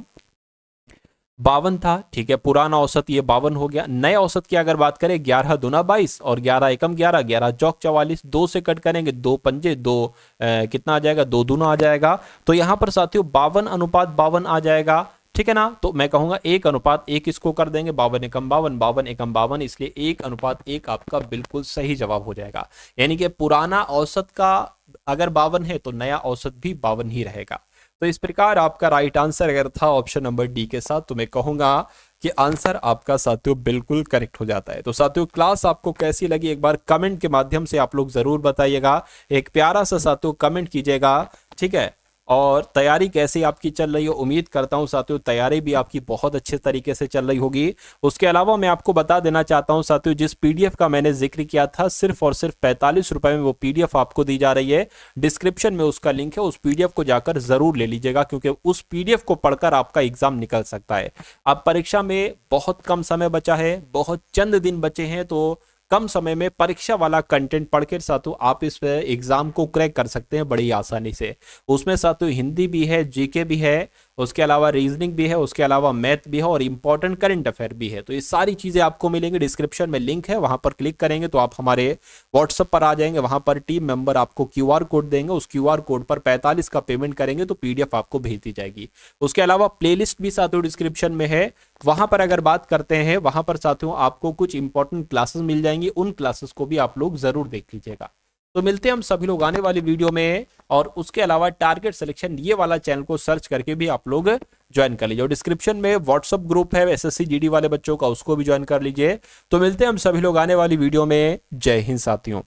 52 था। ठीक है, पुराना औसत ये 52 हो गया। नए औसत की अगर बात करें, 11 दूना 22 और 11 एकम 11, 11 चौक 44, 2 से कट करेंगे 2 पंजे 2, कितना आ जाएगा, 2 दूना आ जाएगा। तो यहां पर साथियों 52:52 आ जाएगा। ठीक है ना, तो मैं कहूंगा 1:1 इसको कर देंगे, 52 एकम 52, 52 एकम 52, इसलिए 1:1 आपका बिल्कुल सही जवाब हो जाएगा। यानी कि पुराना औसत का अगर 52 है तो नया औसत भी 52 ही रहेगा। तो इस प्रकार आपका राइट आंसर अगर था ऑप्शन नंबर डी के साथ, तो मैं कहूंगा कि आंसर आपका साथियों बिल्कुल करेक्ट हो जाता है। तो साथियों क्लास आपको कैसी लगी एक बार कमेंट के माध्यम से आप लोग जरूर बताइएगा, एक प्यारा सा साथियों कमेंट कीजिएगा। ठीक है, और तैयारी कैसी आपकी चल रही हो, उम्मीद करता हूं साथियों तैयारी भी आपकी बहुत अच्छे तरीके से चल रही होगी। उसके अलावा मैं आपको बता देना चाहता हूं साथियों, जिस पीडीएफ का मैंने जिक्र किया था, सिर्फ और सिर्फ 45 रुपए में वो पीडीएफ आपको दी जा रही है। डिस्क्रिप्शन में उसका लिंक है, उस पीडीएफ को जाकर जरूर ले लीजिएगा, क्योंकि उस पीडीएफ को पढ़कर आपका एग्जाम निकल सकता है। अब परीक्षा में बहुत कम समय बचा है, बहुत चंद दिन बचे हैं, तो कम समय में परीक्षा वाला कंटेंट पढ़कर साथियों आप इस एग्जाम को क्रैक कर सकते हैं बड़ी आसानी से। उसमें साथियों हिंदी भी है, जीके भी है, उसके अलावा रीजनिंग भी है, उसके अलावा मैथ भी है, और इंपॉर्टेंट करंट अफेयर भी है। तो ये सारी चीजें आपको मिलेंगी। डिस्क्रिप्शन में लिंक है, वहां पर क्लिक करेंगे तो आप हमारे व्हाट्सएप पर आ जाएंगे। वहां पर टीम मेंबर आपको क्यूआर कोड देंगे, उस क्यूआर कोड पर 45 का पेमेंट करेंगे तो पीडीएफ आपको भेज दी जाएगी। उसके अलावा प्लेलिस्ट भी साथियों डिस्क्रिप्शन में है, वहां पर अगर बात करते हैं, वहां पर साथियों आपको कुछ इंपॉर्टेंट क्लासेस मिल जाएंगी, उन क्लासेस को भी आप लोग जरूर देख लीजिएगा। तो मिलते हैं हम सभी लोग आने वाली वीडियो में, और उसके अलावा टारगेट सिलेक्शन ये वाला चैनल को सर्च करके भी आप लोग ज्वाइन कर लीजिए। और डिस्क्रिप्शन में व्हाट्सएप ग्रुप है एसएससी जीडी वाले बच्चों का, उसको भी ज्वाइन कर लीजिए। तो मिलते हैं हम सभी लोग आने वाली वीडियो में। जय हिंद साथियों।